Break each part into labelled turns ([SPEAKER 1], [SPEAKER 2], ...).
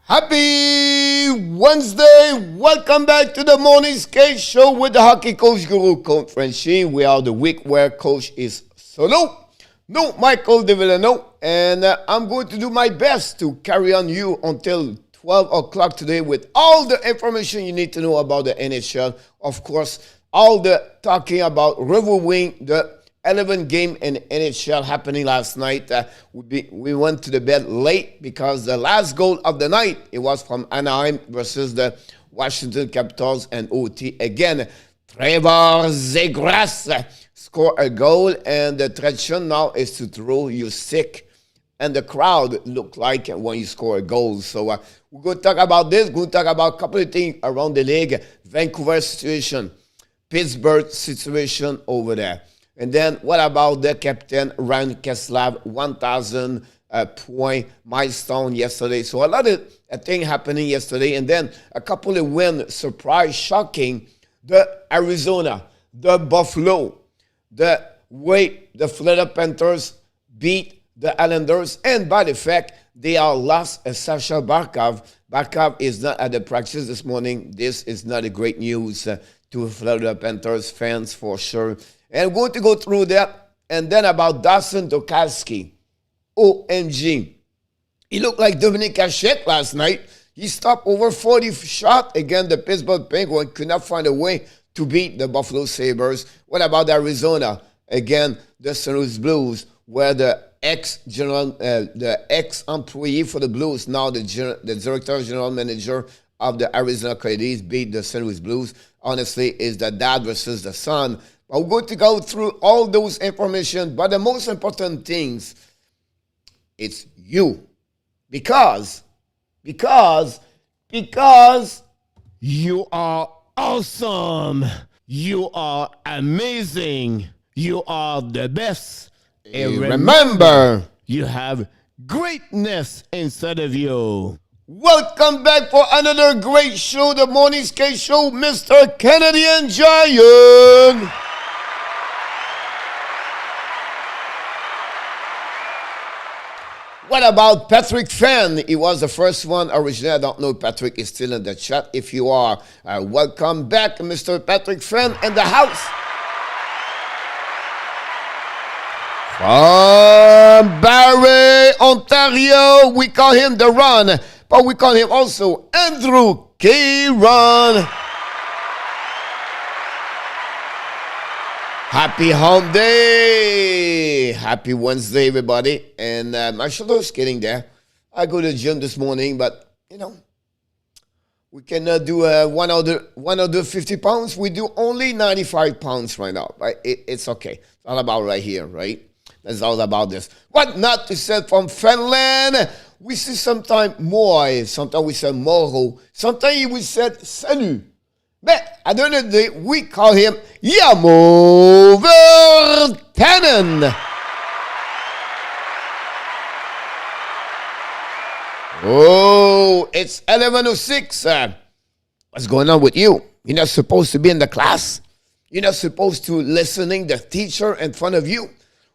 [SPEAKER 1] Happy Wednesday! Welcome back to the Morning Skate Show with the hockey coach guru, Coach Frenchy. We are the week where coach is solo. No Michael De Villano. And I'm going to do my best to carry on you until 12 o'clock today with all the information you need to know about the NHL. Of course, all the talking about reviewing the 11 game in NHL happening last night. We went to the bed late because the last goal of the night, it was from Anaheim versus the Washington Capitals and OT. Again, Trevor Zegras scored a goal, and the tradition now is to throw you sick. And the crowd look like when you score a goal. So we're going to talk about this. We're going to talk about a couple of things around the league. Vancouver situation, Pittsburgh situation over there. And then what about the captain, Ryan Getzlaf, 1,000 point milestone yesterday. So a lot of things happening yesterday. And then a couple of wins, surprise, shocking. The Arizona, the Buffalo, the way the Florida Panthers beat the Islanders. And by the fact, they are lost Sasha Barkov. Barkov is not at the practice this morning. This is not a great news to Florida Panthers fans for sure. And we're going to go through that. And then about Dawson Tokarski. OMG. He looked like Dominic Hachette last night. He stopped over 40 shots against the Pittsburgh Penguins. Could not find a way to beat the Buffalo Sabres. What about Arizona? Again, the St. Louis Blues, where the ex-employee for the Blues, now the director general manager of the Arizona Coyotes, beat the St. Louis Blues. Honestly, is the dad versus the son. I'm going to go through all those information, but the most important things, it's you. Because you are awesome. You are amazing. You are the best. And remember, you have greatness inside of you. Welcome back for another great show, the Morning Skate Show, Mr. Canadian Giant. What about Patrick Fenn? He was the first one originally. I don't know if Patrick is still in the chat. If you are, welcome back, Mr. Patrick Fenn in the house. From Barrie, Ontario, we call him The Run, but we call him also Andrew K. Run. Happy home day. Happy Wednesday, everybody. And my shoulder's getting there. I go to the gym this morning, but, we cannot do 150 pounds. We do only 95 pounds right now. Right? It's okay. It's all about right here, right? That's all about this. What not to say from Finland? We see sometimes moi, sometimes we say moro, sometimes we said salut. But at the end of the day, we call him Jamo Virtanen. Oh, it's 11:06. What's going on with you? You're not supposed to be in the class. You're not supposed to listening the teacher in front of you.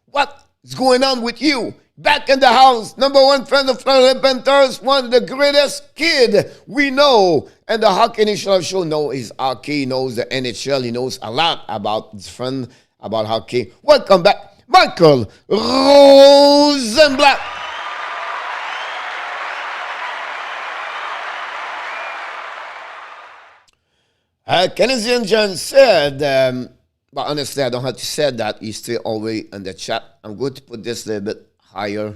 [SPEAKER 1] What's going on with you? Back in the house, number one friend of Florida Panthers, one of the greatest kid we know. And the Hockey National Show knows his hockey, he knows the NHL, he knows a lot about his friend, about hockey. Welcome back, Michael Rosenblatt. Canadian John said, but honestly, I don't have to say that. He's still always in the chat. I'm going to put this a little bit higher.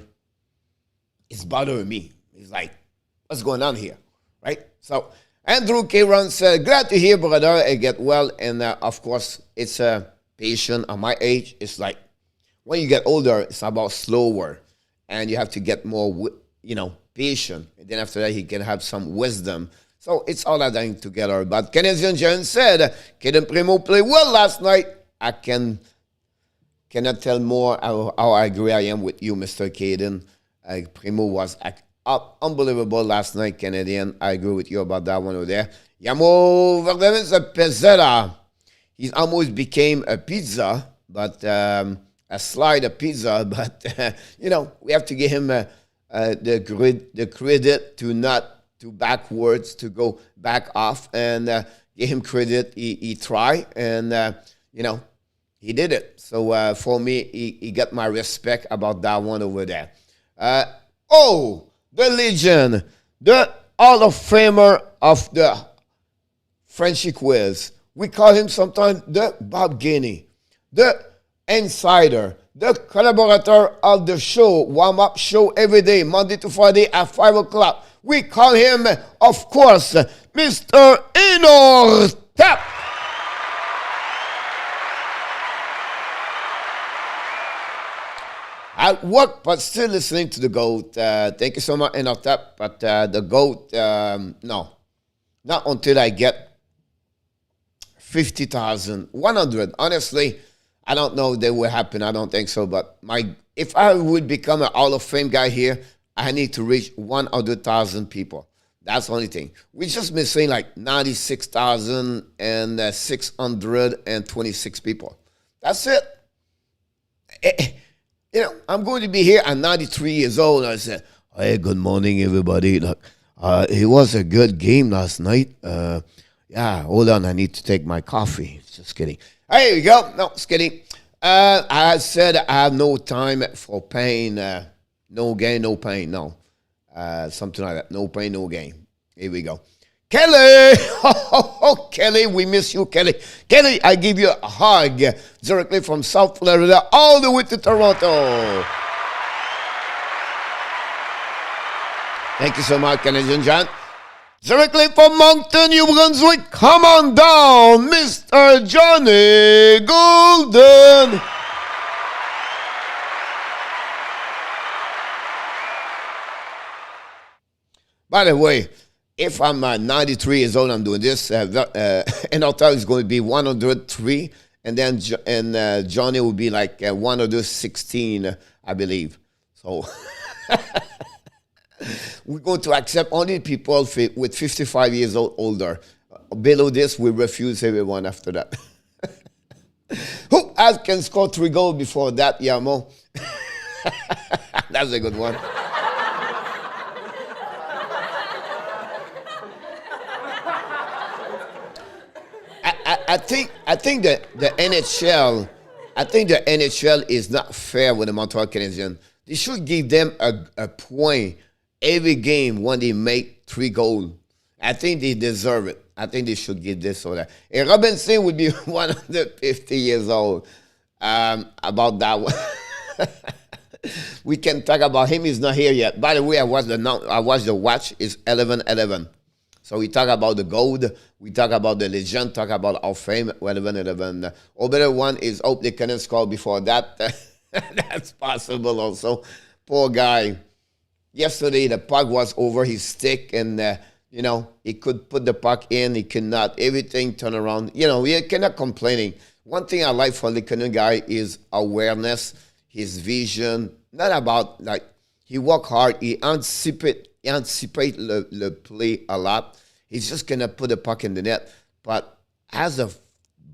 [SPEAKER 1] It's bothering me. He's like, what's going on here? Right? So, Andrew K. Ron said, glad to hear, brother. I get well. And of course, it's a patient at my age. It's like, when you get older, it's about slower. And you have to get more, patient. And then after that, he can have some wisdom. So it's all that thing together. But Canadian Giant said, Kaiden Primo played well last night. I cannot tell more how I agree I am with you, Mr. Kaiden. Primo was unbelievable last night, Canadian. I agree with you about that one over there. Jamo Virtanen's a pizzetta. He almost became a pizza, but a slide of pizza. But, we have to give him the credit to not to backwards, to go back off, and give him credit. He tried, and, he did it. So for me, he got my respect about that one over there. The legend, the Hall of Famer of the Frenchy quiz. We call him sometimes the Bob Gainey, the insider, the collaborator of the show, warm-up show every day, Monday to Friday at 5 o'clock. We call him, of course, Mr. Inor Tap. At work, but still listening to the GOAT. Thank you so much, Inor Tap. But the GOAT, no. Not until I get 50,000, 100. Honestly, I don't know if that will happen. I don't think so. But if I would become an Hall of Fame guy here, I need to reach 100,000 people. That's the only thing. We're just missing like 96,626 people. That's it. I'm going to be here at 93 years old. I said, hey, good morning, everybody. Look, it was a good game last night. Yeah, hold on. I need to take my coffee. Just kidding. There you go. No, just kidding. I said I have no time for pain. No gain, no pain. No. Something like that. No pain, no gain. Here we go. Kelly! Oh, Kelly, we miss you, Kelly. Kelly, I give you a hug directly from South Florida all the way to Toronto. Thank you so much, Canadian John. Directly from Moncton, New Brunswick, come on down, Mr. Johnny Golden. By the way, if I'm 93 years old, I'm doing this, Inor Tap is going to be 103, and then Johnny will be like 116, I believe. So we're going to accept only people with 55 years old older. Below this, we refuse everyone after that. Who else can score 3 goals before that, Yamo? That's a good one. I think that the NHL, is not fair with the Montreal Canadiens. They should give them a point every game when they make 3 goals. I think they deserve it. I think they should give this or that. And Robinson would be 150 years old. About that one. We can talk about him. He's not here yet. By the way, I watched the watch. It's 11-11. So we talk about the gold, we talk about the legend, talk about our fame, 11-11. Other one is hope they couldn't score before that. That's possible also. Poor guy. Yesterday, the puck was over his stick, and, he could put the puck in, he could not. Everything turned around. We cannot complaining. One thing I like for the Canadian guy is awareness, his vision. Not about, he work hard, he anticipate the play a lot. He's just going to put the puck in the net. But as a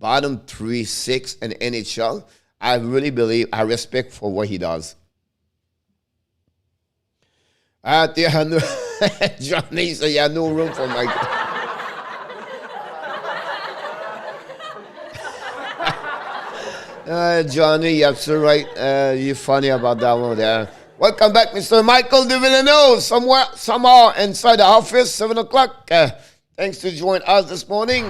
[SPEAKER 1] bottom 3-6 in NHL, I really believe, I respect for what he does. Johnny said, yeah, no room for my... Johnny, you're absolutely right. You're funny about that one there. Welcome back, Mr. Michael de Villeneuve, somehow inside the office, 7 o'clock. Thanks to join us this morning.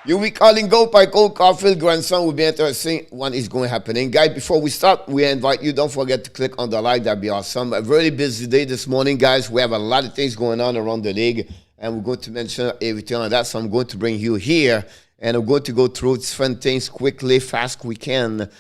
[SPEAKER 1] You'll be calling Gold by Cole Caulfield grandson will be interesting when it's going to happen. Guys, before we start, we invite you, don't forget to click on the like, that'd be awesome. A very busy day this morning, guys. We have a lot of things going on around the league, and we're going to mention everything on that, so I'm going to bring you here. And I'm going to go through different things quickly, fast we can,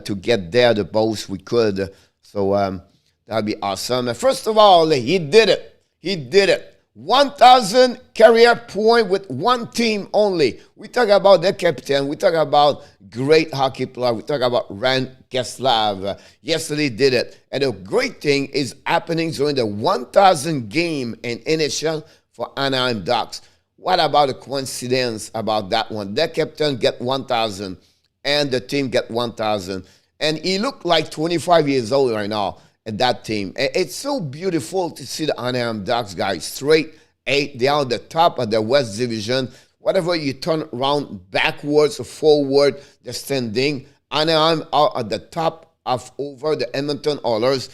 [SPEAKER 1] to get there the most we could. So that'll be awesome. First of all, he did it. 1,000 career point with one team only. We talk about the captain. We talk about great hockey player. We talk about Ryan Getzlaf. Yesterday did it. And the great thing is happening during the 1,000 game in NHL for Anaheim Ducks. What about the coincidence about that one? The captain get 1,000 and the team get 1,000. And he looked like 25 years old right now at that team. It's so beautiful to see the Anaheim Ducks, guys. Straight 8, they are on the top of the West Division. Whatever you turn around backwards or forward, they're standing. Anaheim are at the top of over the Edmonton Oilers.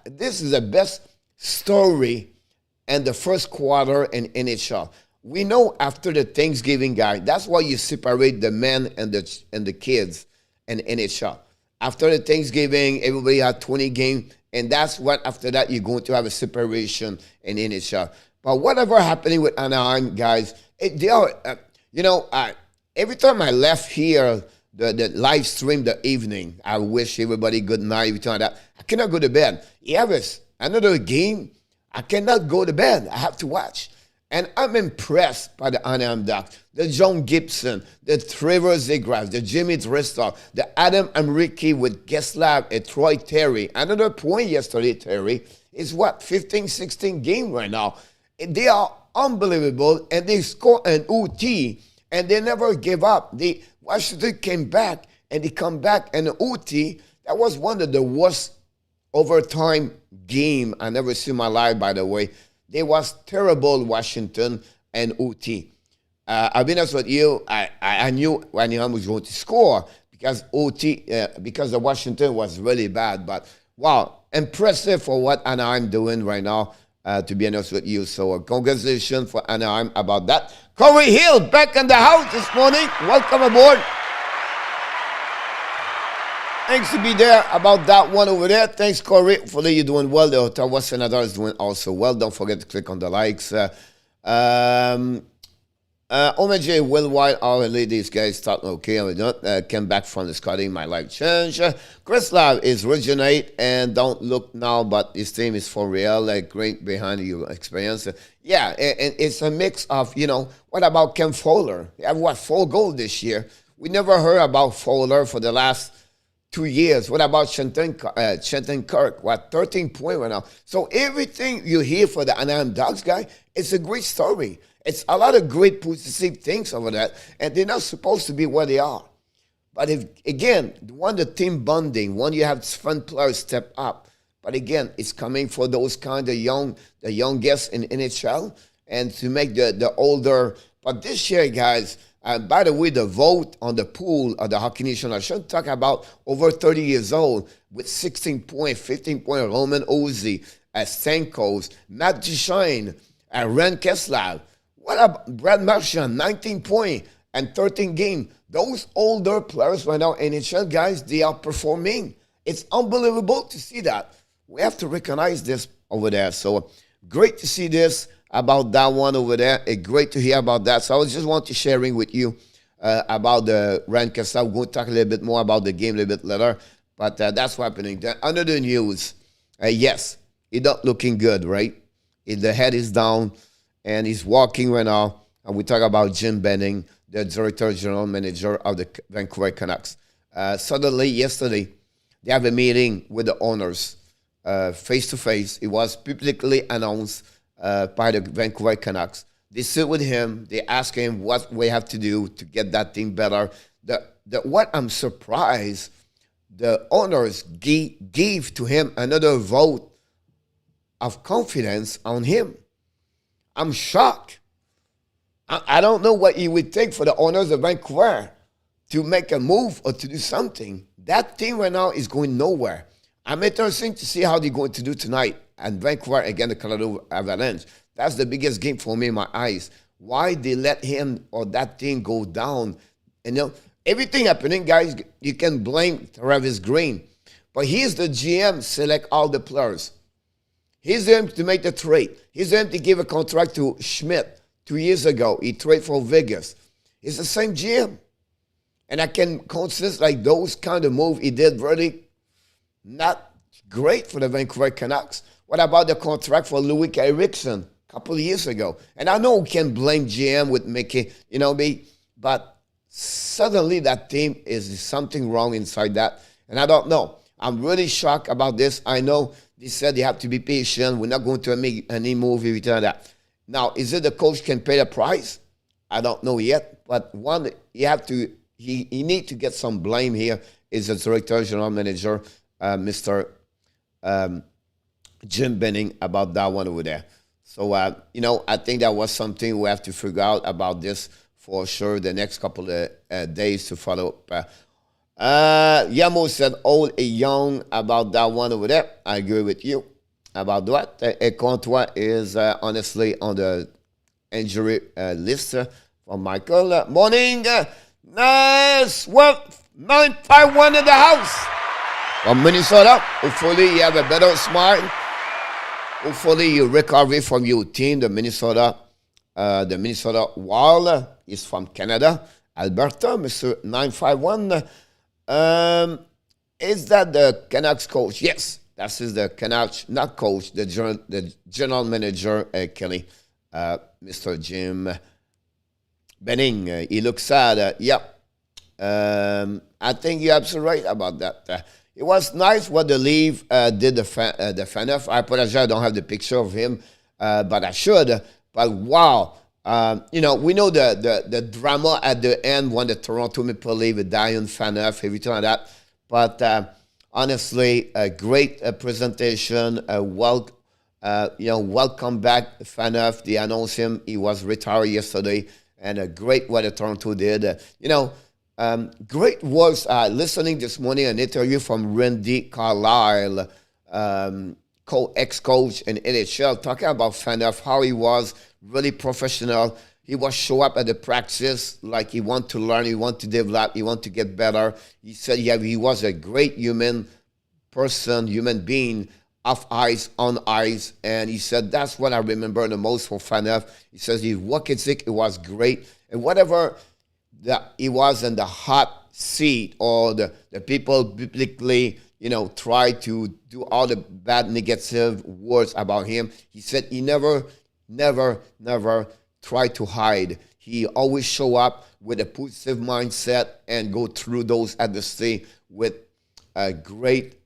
[SPEAKER 1] This is the best story in the first quarter in NHL. We know after the Thanksgiving, guy, that's why you separate the men and the kids in NHL. After the Thanksgiving, everybody had 20 games, and that's what after that you're going to have a separation in NHL. But whatever happening with Anaheim, guys, they are, every time I left here, the live stream the evening, I wish everybody good night, every time that, I cannot go to bed. You have another game, I cannot go to bed. I have to watch. And I'm impressed by the Anaheim Ducks, the John Gibson, the Trevor Zegras, the Jimmy Driscoll, the Adam Enrique with Getzlaf and Troy Terry. Another point yesterday, Terry, is what, 15, 16 game right now. They are unbelievable, and they score an OT, and they never give up. Washington came back, and they come back, and the OT, that was one of the worst overtime game I never seen in my life, by the way. They was terrible, Washington and OT. I'll be honest with you, I knew Anaheim was going to score because because the Washington was really bad. But wow, impressive for what Anaheim doing right now, to be honest with you. So congratulations for Anaheim about that. Corey Hill back in the house this morning. Welcome aboard. Thanks to be there about that one over there. Thanks, Corey. Hopefully you're doing well. The Ottawa Senators is doing also well. Don't forget to click on the likes. Omej Will our ladies guys starting okay. We don't came back from the Scotty. My life changed. Getzlaf is originate and don't look now, but his team is for real. Like great behind your experience. Yeah, and it's a mix of, what about Ken Fowler? He have 4 goals this year. We never heard about Fowler for the last 2 years. What about Shenton Kirk? 13 points right now. So everything you hear for the Anaheim Ducks guy, it's a great story. It's a lot of great positive things over that, and they're not supposed to be where they are. But when the team bonding, when you have fun players step up, but again, it's coming for those kind of the youngest in NHL, and to make the older. But this year, guys, by the way, the vote on the pool of the Hockey Nation, I should talk about over 30 years old with 16 points, 15 points, Roman Ozzy, Stankos, Matt Duchene, Ren Getzlaf. What about Brad Marchand, 19 points and 13 games? Those older players right now, NHL guys, they are performing. It's unbelievable to see that. We have to recognize this over there. So great to see this about that one over there. It's great to hear about that. So I just want to sharing with you about the Ren Getzlaf. We're going to talk a little bit more about the game a little bit later. But that's what's happening. Under the news, yes, he's not looking good, right? The head is down, and he's walking right now. And we talk about Jim Benning, the director general manager of the Vancouver Canucks. Suddenly, yesterday, they have a meeting with the owners, face-to-face. It was publicly announced by the Vancouver Canucks. They sit with him. They ask him what we have to do to get that thing better. What I'm surprised, the owners gave to him another vote of confidence on him. I'm shocked. I don't know what you would take for the owners of Vancouver to make a move or to do something. That team right now is going nowhere. I'm interested to see how they're going to do tonight and Vancouver against the Colorado Avalanche. That's the biggest game for me in my eyes. Why they let him or that team go down? Everything happening, guys, you can blame Travis Green. But he's the GM, select all the players. He's the to make the trade. He's the to give a contract to Schmidt 2 years ago. He traded for Vegas. It's the same GM. And I can consider like those kind of moves he did really not great for the Vancouver Canucks. What about the contract for Louis Eriksson a couple of years ago? And I know we can blame GM with making, but suddenly that team is something wrong inside that. And I don't know. I'm really shocked about this. I know they said they have to be patient. We're not going to make any move every time that. Now, is it the coach can pay the price? I don't know yet. But one, he need to get some blame here. is the director, general manager, Mr. Jim Benning, about that one over there. So, I think that was something we have to figure out about this for sure the next couple of days to follow up. Yamo said old and young about that one over there. I agree with you about that. Contois is honestly on the injury list from Michael. Morning. Nice. Well, 951 in the house from Minnesota. Hopefully you have a better smile. Hopefully you recover from your team. The Minnesota Wild is from Canada. Alberta, Mr. 951. Is that the Canucks coach? Yes, that is the Canucks, not coach, the general manager, Kelly, Mr. Jim Benning. He looks sad. I think you're absolutely right about that. It was nice what the Leaf did the Faneuf. I apologize, I don't have the picture of him, but I should. But wow, we know the drama at the end when the Toronto Maple Leaf with Dion Faneuf, everything like that. But honestly, a great presentation. Welcome back, Faneuf. They announced him. He was retired yesterday, and a great what the Toronto did. Great words. Listening this morning, an interview from Randy Carlyle, ex-coach in NHL, talking about Faneuf, how he was really professional. He was show up at the practice like he want to learn, he want to develop, he want to get better. He said he was a great human being, off ice, on ice, and he said that's what I remember the most for Faneuf. He says his work ethic, it was great, and whatever that he was in the hot seat or the people publicly, try to do all the bad negative words about him. He said he never tried to hide. He always show up with a positive mindset and go through those adversity with a great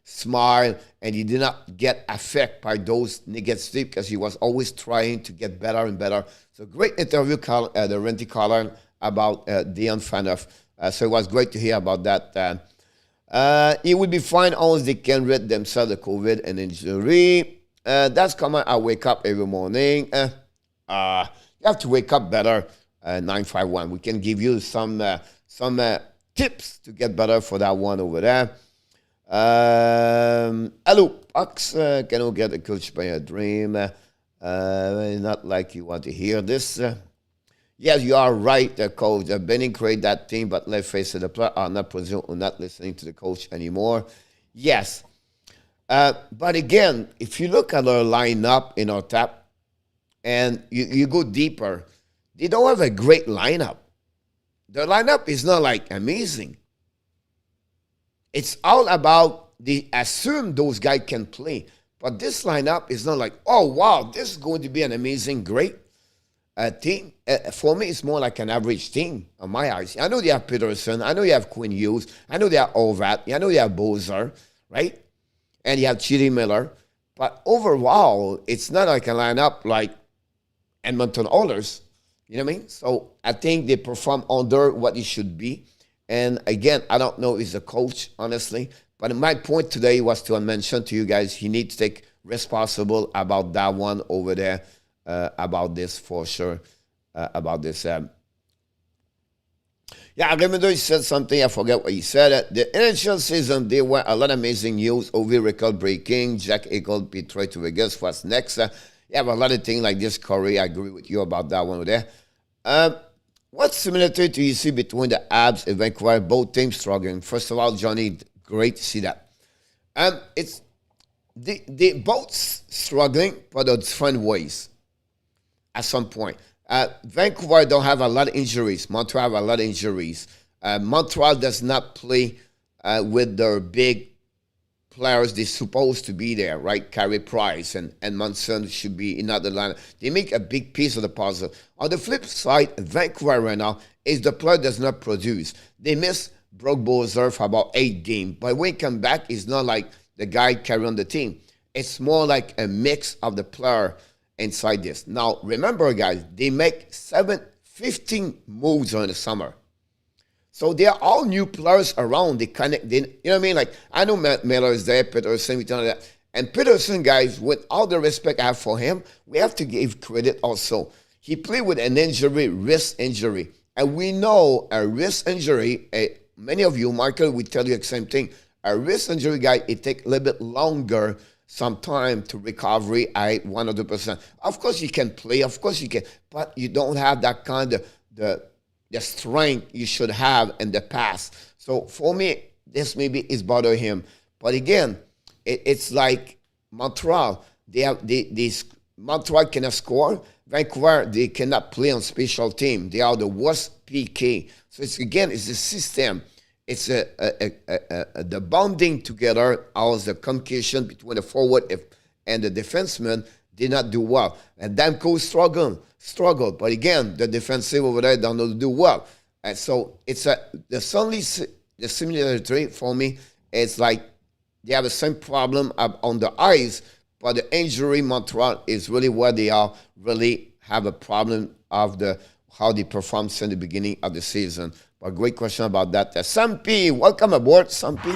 [SPEAKER 1] smile, and he did not get affected by those negative because he was always trying to get better and better. So great interview, the Randy Carlyle, about Dion Faneuf. So it was great to hear about that. It would be fine once they can rid themselves of COVID and injury. That's comment I wake up every morning. You have to wake up better, 951. We can give you some tips to get better for that one over there. Hello, Pucks. Can you get a coach by a dream? Not like you want to hear this. Yes, you are right, coach. Benning created that team, but let's face it, the players are not presumed or not listening to the coach anymore. Yes. But again, if you look at our lineup in our tap and you go deeper, they don't have a great lineup. The lineup is not like amazing. It's all about they assume those guys can play. But this lineup is not like, oh, wow, this is going to be an amazing, great team. For me, it's more like an average team on my eyes. I know they have Peterson. I know you have Quinn Hughes. I know they haveOvat. I know you have Bozer, right? And you have Chidi Miller. But overall, it's not like a lineup like Edmonton Oilers. You know what I mean? So I think they perform under what it should be. And again, I don't know if he's a coach, honestly. But my point today was to mention to you guys, he needs to take responsible about that one over there, about this for sure, about this. I remember he said something, I forget what he said. The NHL season, there were a lot of amazing news, over record breaking, Jack Eichel betrayed to Vegas, what's next? You have a lot of things like this, Corey, I agree with you about that one over there. What similarity do you see between the Abs and Vancouver, both teams struggling? First of all, Johnny, great to see that. It's they both struggling, but in different ways at some point. Vancouver don't have a lot of injuries. Montreal have a lot of injuries. Montreal does not play with their big players. They're supposed to be there, right? Carey Price and Munson should be in other line. They make a big piece of the puzzle. On the flip side, Vancouver right now is the player does not produce. They miss Brock Bozer for about 8 games. But when he come back, it's not like the guy carrying the team. It's more like a mix of the player inside this. Now, remember, guys, they make 15 moves in the summer. So they are all new players around. They connect. You know what I mean? Like, I know Miller is there, Peterson, we tell that. And Peterson, guys, with all the respect I have for him, we have to give credit also. He played with an injury, wrist injury. And we know a wrist injury, many of you, Michael, will tell you the same thing. A wrist injury, guy, it takes a little bit longer some time to recovery at 100%. Of course, you can play. Of course, you can. But you don't have that kind of the strength you should have in the past. So for me, this maybe is bothering him. But again, it's like Montreal. Montreal cannot score. Vancouver, they cannot play on special team. They are the worst PK. So it's the system. It's the bonding together, as the communication between the forward and the defenseman did not do well. And Damco struggled. But again, the defensive over there don't do well. And so it's the similarity for me. It's like they have the same problem on the ice, but the injury Montreal is really where they are really have a problem of how they performed since the beginning of the season. But great question about that. Sam P, welcome aboard, Sam P.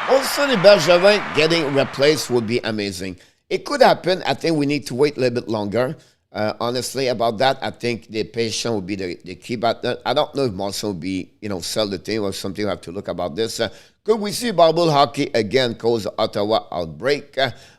[SPEAKER 1] Also, Bergevin getting replaced would be amazing. It could happen. I think we need to wait a little bit longer. Honestly, about that, I think the patience will be the key. But I don't know if Marcel will be, sell the team or something. We have to look about this. Could we see bubble hockey again cause Ottawa outbreak?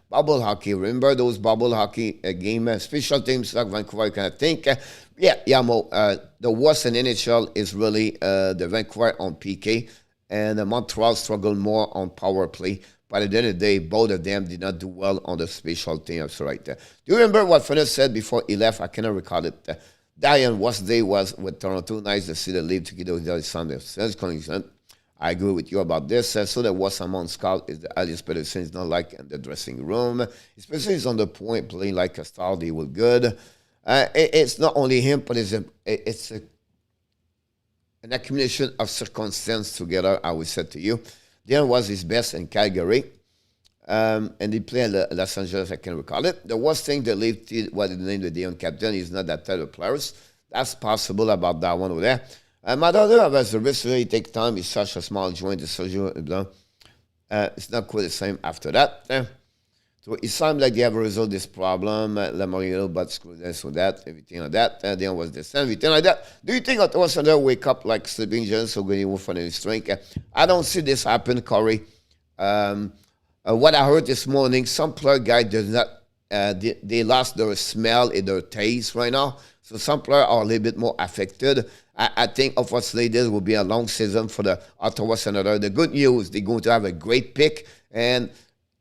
[SPEAKER 1] Bubble hockey, remember those bubble hockey game, special teams like Vancouver, kind of think. The worst in NHL is really the Vancouver on PK, and Montreal struggled more on power play. But at the end of the day, both of them did not do well on the special teams right there. Do you remember what Fernand said before he left? I cannot recall it. Diane, what day was with Toronto? Nice to see the leave to get the Sunday. I agree with you about this. So there was someone scout is the Alice Peterson is not like in the dressing room. Especially he's on the point playing like a star. They were good. It's not only him, but it's an accumulation of circumstances together, I would say to you. Dion was his best in Calgary. And he played in Los Angeles, I can recall it. The worst thing that lived what the name of the Dion captain is not that type of players. That's possible about that one over there. My daughter has a risk really take time. It's such a small joint, the surgery. It's not quite the same after that. So it sounds like they have resolved this problem. Lamorino, but screw this or that, everything like that. Then was the same, everything like that. Do you think Ottawa Senators wake up like sleeping giants so going to move for the strength? I don't see this happen, Corey. What I heard this morning, some player guy does not, they lost their smell and their taste right now. So some players are a little bit more affected. I think, unfortunately, this will be a long season for the Ottawa Senators. The good news, they're going to have a great pick. And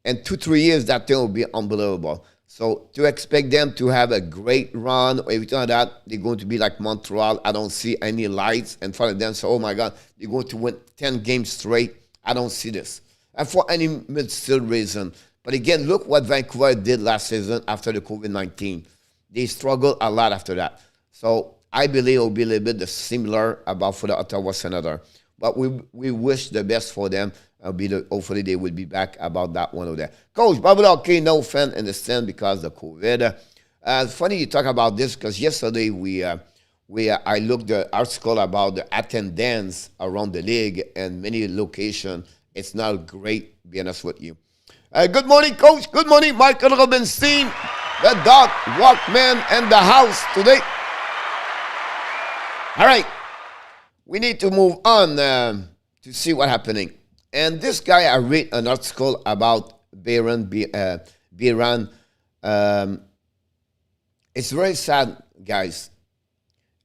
[SPEAKER 1] in 2-3 years, that thing will be unbelievable. So to expect them to have a great run or everything like that, they're going to be like Montreal. I don't see any lights in front of them. So, oh, my God, they're going to win 10 games straight. I don't see this. And for any still reason. But again, look what Vancouver did last season after the COVID-19. They struggled a lot after that. So I believe it will be a little bit similar about for the Ottawa Senators. But we wish the best for them. Hopefully they will be back about that one over there. Coach, Bible okay, no fan in the stand because of COVID. It's funny you talk about this because yesterday I looked at the article about the attendance around the league and many locations. It's not great, to be honest with you. Good morning, Coach. Good morning, Michael Robinstein, the dog Walkman, and the house today. All right. We need to move on to see what's happening. And this guy, I read an article about Biran. It's very sad, guys.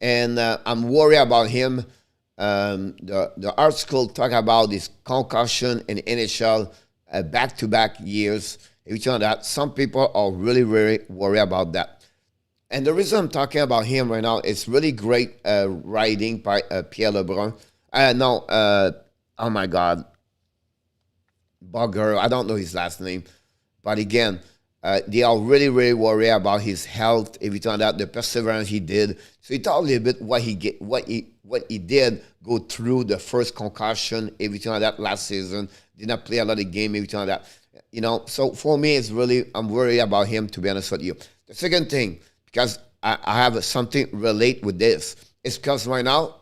[SPEAKER 1] And I'm worried about him. The article talk about this concussion in NHL back-to-back years. Everything like that. Some people are really, really worried about that. And the reason I'm talking about him right now is really great writing by Pierre Lebrun. Oh my God. Bugger, I don't know his last name. But again, they are really, really worried about his health, everything like that, the perseverance he did. So he talked a little bit what he did go through the first concussion, everything like that last season. Did not play a lot of game, everything like that. So for me, it's really, I'm worried about him, to be honest with you. The second thing, because I have something relate with this. It's because right now,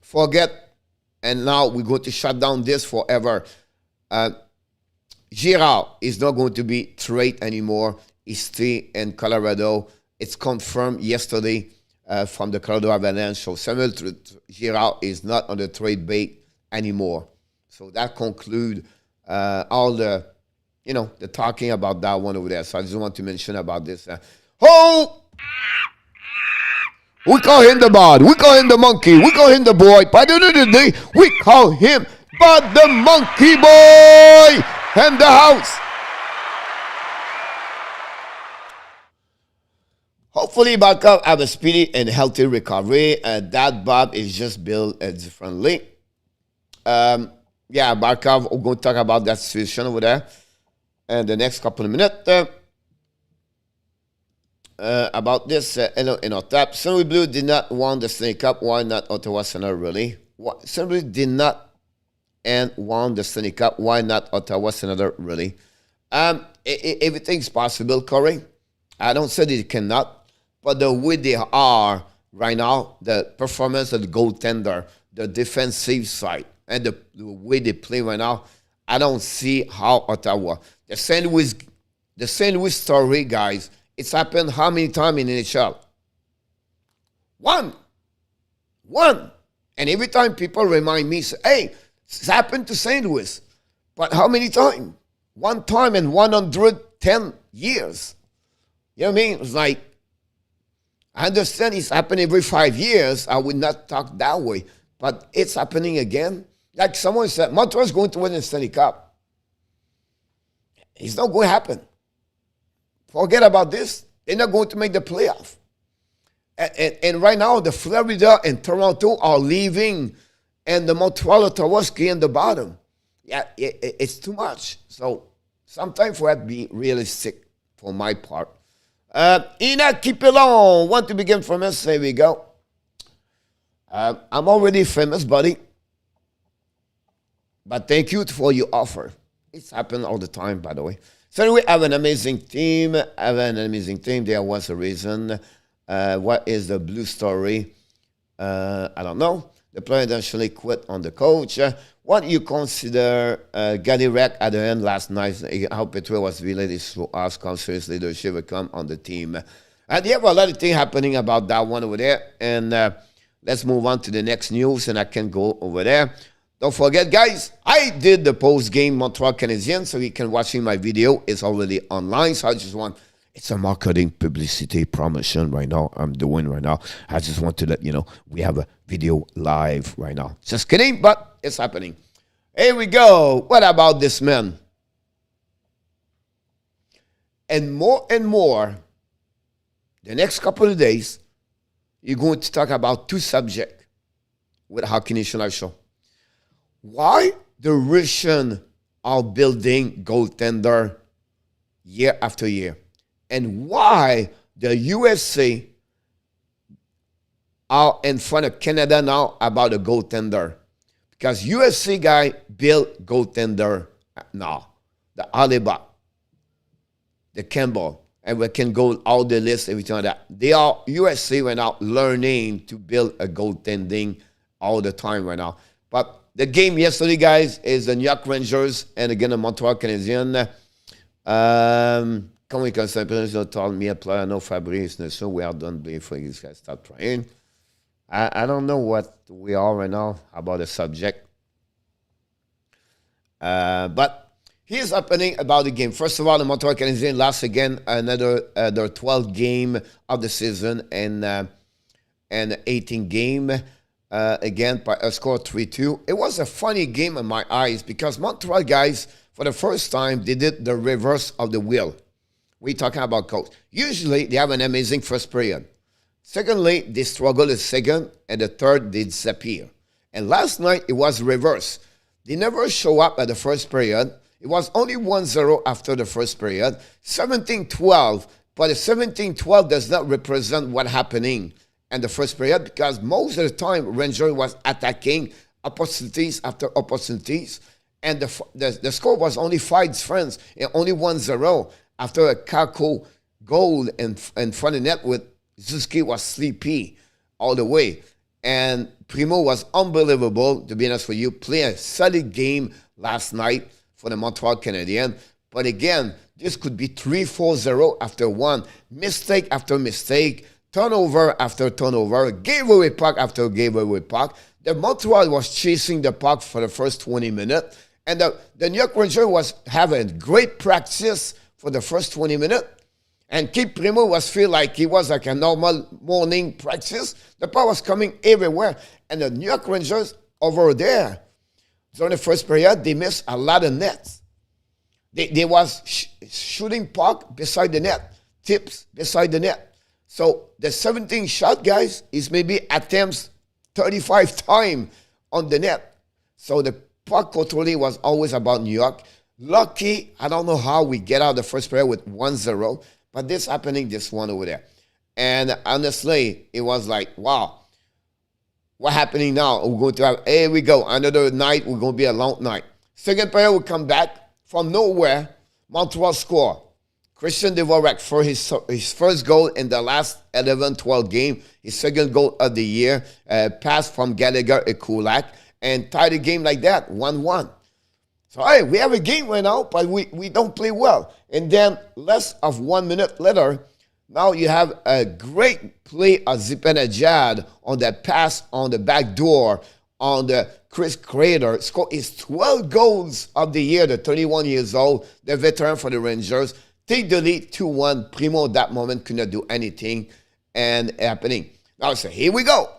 [SPEAKER 1] forget, and now we're going to shut down this forever. Girard is not going to be traded anymore. He's still in Colorado. It's confirmed yesterday from the Colorado Avalanche. So Samuel Girard is not on the trade bait anymore. So that concludes all the, the talking about that one over there. So I just want to mention about this. We call him the bard. We call him the monkey. We call him the boy. By the end of the day, we call him but the monkey boy and the house. Hopefully, Barkov have a speedy and healthy recovery. That Bob is just built differently. Barkov, we're going to talk about that situation over there in the next couple of minutes. About this, in our tap. St. Louis Blue did not want the Stanley Cup. Why not Ottawa Senators, really? St. Louis did not and won the Stanley Cup. Why not Ottawa Senators, really? Everything's possible, Corey. I don't say that it cannot, but the way they are right now, the performance of the goaltender, the defensive side, and the way they play right now, I don't see how Ottawa. The St. Louis story, guys, it's happened how many times in NHL? One. And every time people remind me, say, hey, it's happened to St. Louis. But how many times? One time in 110 years. You know what I mean? It's like, I understand it's happening every 5 years. I would not talk that way. But it's happening again. Like someone said, Montreal's going to win the Stanley Cup. It's not going to happen. Forget about this. They're not going to make the playoff. And right now, the Florida and Toronto are leaving, and the Montreal Ottawa in the bottom. Yeah, it's too much. So sometimes we have to be realistic for my part. Ina Kipelon, want to begin from us? There we go. I'm already famous, buddy. But thank you for your offer. It's happened all the time, by the way. So we have an amazing team. There was a reason. What is the blue story? I don't know. The player eventually quit on the coach. What you consider Gary Rack at the end last night? How Petro was related to us, conscious leadership will come on the team. And you have a lot of things happening about that one over there. And let's move on to the next news, and I can go over there. Don't forget, guys, I did the post-game Montreal Canadiens, so you can watch my video. It's already online, so I just want... It's a marketing publicity promotion right now I'm doing right now. I just want to let you know we have a video live right now. Just kidding, but it's happening. Here we go. What about this man? And more, the next couple of days, you're going to talk about two subjects with Hockey Nation Live Show. Why the Russians are building goaltender year after year. And why the USA are in front of Canada now about a goaltender. Because USA guy built goaltender now. The Alibaba, the Campbell, and we can go all the list, everything like that. They are, USA right now, learning to build a goaltending all the time right now. But the game yesterday, guys, is the New York Rangers and again the Montreal Canadiens. Comme ils ont told me, I know Fabrice, so we are done before you guys start trying. I don't know what we are right now about the subject. But here's happening about the game. First of all, the Montreal Canadiens lost again another their 12th game of the season and 18th game. Again, by a score 3-2. It was a funny game in my eyes because Montreal guys, for the first time, they did the reverse of the wheel. We're talking about coach. Usually, they have an amazing first period. Secondly, they struggle the second, and the third, they disappear. And last night, it was reverse. They never show up at the first period. It was only 1-0 after the first period. 17-12, but the 17-12 does not represent what's happening in the first period because most of the time, Rangers was attacking opportunities after opportunities. And the score was only 5 friends and only 1-0 after a Kako goal in front of net with Suzuki was sleepy all the way. And Primo was unbelievable, to be honest with you. Played a solid game last night for the Montreal Canadiens. But again, this could be 3-4-0 after one. Mistake after mistake. Turnover after turnover. Gave away puck after gave away puck. The Montreal was chasing the puck for the first 20 minutes. And the New York Rangers was having great practice for the first 20 minutes. And Kaiden Primo was feel like he was like a normal morning practice. The puck was coming everywhere. And the New York Rangers over there, during the first period, they missed a lot of nets. They was shooting puck beside the net, tips beside the net. So the 17 shot, guys, is maybe attempts 35 times on the net. So the puck control was always about New York. Lucky, I don't know how we get out the first period with 1-0, but this happening, this one over there. And honestly, it was like, wow, what happening now? We're going to have, here we go, another night, we're going to be a long night. Second period will come back from nowhere. Montreal score. Christian Dvorak for his first goal in the last 11-12 game, his second goal of the year, pass from Gallagher and Kulak, and tie the game like that, 1-1. So, hey, we have a game right now, but we don't play well. And then less of 1 minute later, now you have a great play of Zibanejad on that pass on the back door on the Chris Kreider. Scored his 12 goals of the year, the 31 years old, the veteran for the Rangers. Take the lead 2-1. Primo at that moment could not do anything and happening. Now, so here we go.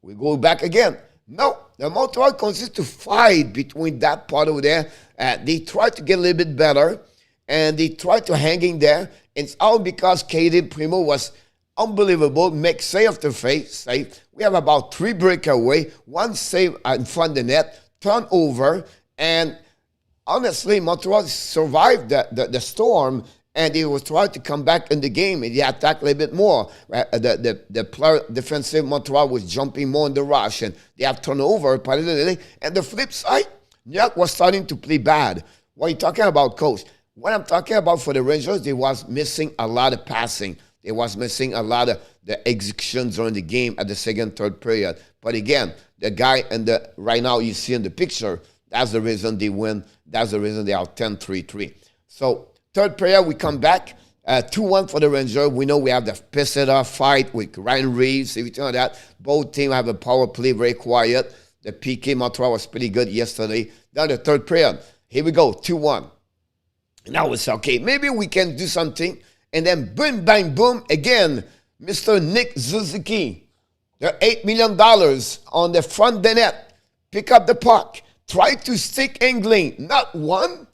[SPEAKER 1] We go back again. No, the Montreal continues to fight between that part over there. They try to get a little bit better, and they try to hang in there. It's all because Kaiden Primo was unbelievable, make save after save. We have about 3 breakaway, 1 save in front of the net, turnover, and honestly, Montreal survived the storm, and they was trying to come back in the game, and they attacked a little bit more. The player, defensive Montreal was jumping more in the rush, and they have turnover, particularly. And the flip side, New York was starting to play bad. What are you talking about, coach? What I'm talking about for the Rangers, they was missing a lot of passing. They was missing a lot of the executions during the game at the second, third period. But again, the guy right now you see in the picture, that's the reason they win. That's the reason they are 10-3-3. So third period, we come back. 2-1 for the Rangers. We know we have the Peseta fight with Ryan Reeves, everything like that. Both teams have a power play, very quiet. The PK Montreal was pretty good yesterday. Now the third period. Here we go, 2-1. Now it's okay. Maybe we can do something. And then boom, bang, boom. Again, Mr. Nick Suzuki. The $8 million on the front of the net. Pick up the puck. Try to stick angling. Not 1,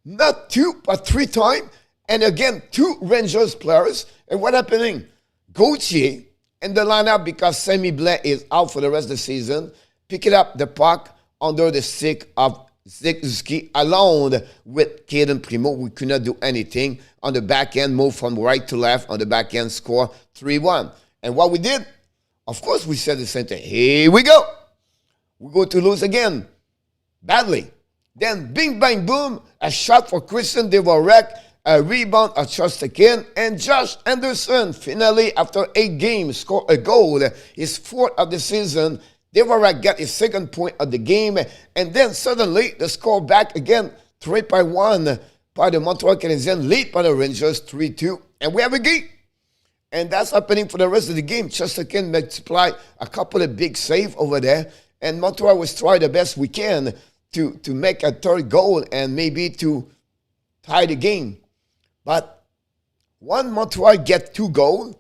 [SPEAKER 1] not 2, but 3 times. And again, 2 Rangers players. And what happening? Gauthier in the lineup because Sammy Blais is out for the rest of the season. Picking up the puck under the stick of Suzuki alone with Kaiden Primo. We could not do anything. On the back end, move from right to left. On the back end, score 3-1. And what we did, of course, we said the same thing. Here we go. We're going to lose again. Badly. Then, bing, bang, boom, a shot for Christian Dvorak, a rebound of Shostakin, and Josh Anderson, finally, after 8 games, scored a goal, his 4th of the season. Dvorak got his 2nd point of the game, and then suddenly, the score back again, 3-1 by the Montreal Canadiens, lead by the Rangers, 3-2, and we have a game. And that's happening for the rest of the game. Shostakin multiply a couple of big saves over there, and Montreal was trying the best we can to make a 3rd goal and maybe to tie the game. But when Montreal get 2 goals,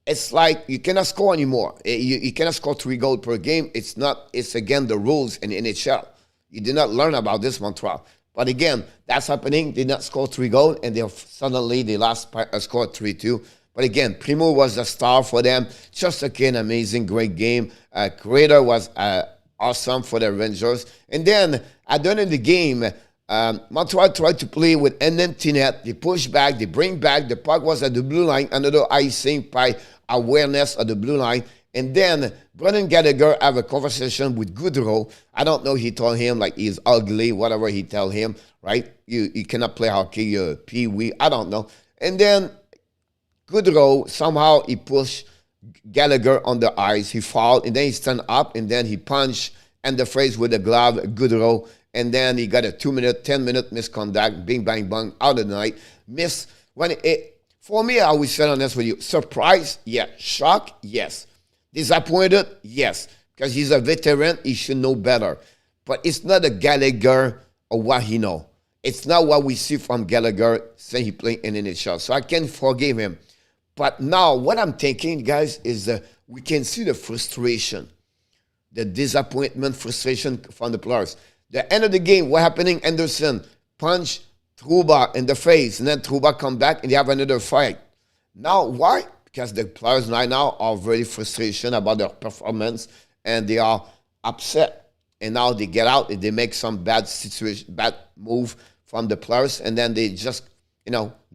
[SPEAKER 1] it's like you cannot score anymore. You cannot score 3 goals per game. It's again the rules in the NHL. You did not learn about this, Montreal. But again, that's happening. They did not score 3 goals, and suddenly they scored 3-2. But again, Primo was the star for them. Just again, amazing, great game. Kreider was awesome for the Rangers. And then at the end of the game, Montreal tried to play with an empty net. They push back, they bring back. The puck was at the blue line, another icing by awareness of the blue line. And then Brendan Gallagher have a conversation with Goodrow. I don't know, he told him like he's ugly, whatever he tell him, right? You cannot play hockey, you're a pee-wee, I don't know. And then Goodrow, somehow he pushed Gallagher on the ice. He fall, and then he stand up, and then he punch and the phrase with the glove, Goodrow, and then he got a 2-minute, 10-minute misconduct, bing, bang, bang, out of the night. For me, I will be honest with you. Surprise? Yeah. Shock? Yes. Disappointed? Yes. Because he's a veteran, he should know better. But it's not a Gallagher or what he know. It's not what we see from Gallagher saying he played in NHL. So I can forgive him. But now, what I'm thinking, guys, is we can see the frustration, the disappointment, frustration from the players. The end of the game, what happening? Anderson punch Trouba in the face, and then Trouba come back and they have another fight. Now, why? Because the players right now are very frustrated about their performance, and they are upset. And now they get out and they make some bad move from the players, and then they just,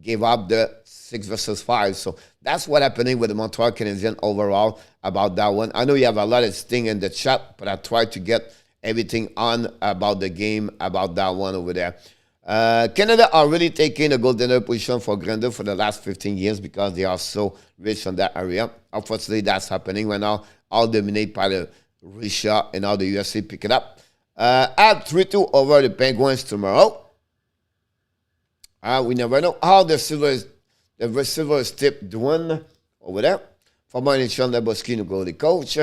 [SPEAKER 1] give up the 6 versus 5. So that's what happening with the Montreal Canadiens overall about that one. I know you have a lot of things in the chat, but I tried to get everything on about the game, about that one over there. Canada are really taking a goaltender position for granted for the last 15 years because they are so rich on that area. Unfortunately, that's happening right now. All dominated by the Russia and now the USA pick it up. Add 3-2 over the Penguins tomorrow. We never know how the Silver Tip doing over there. Former NHL Lebowski, the goalie coach.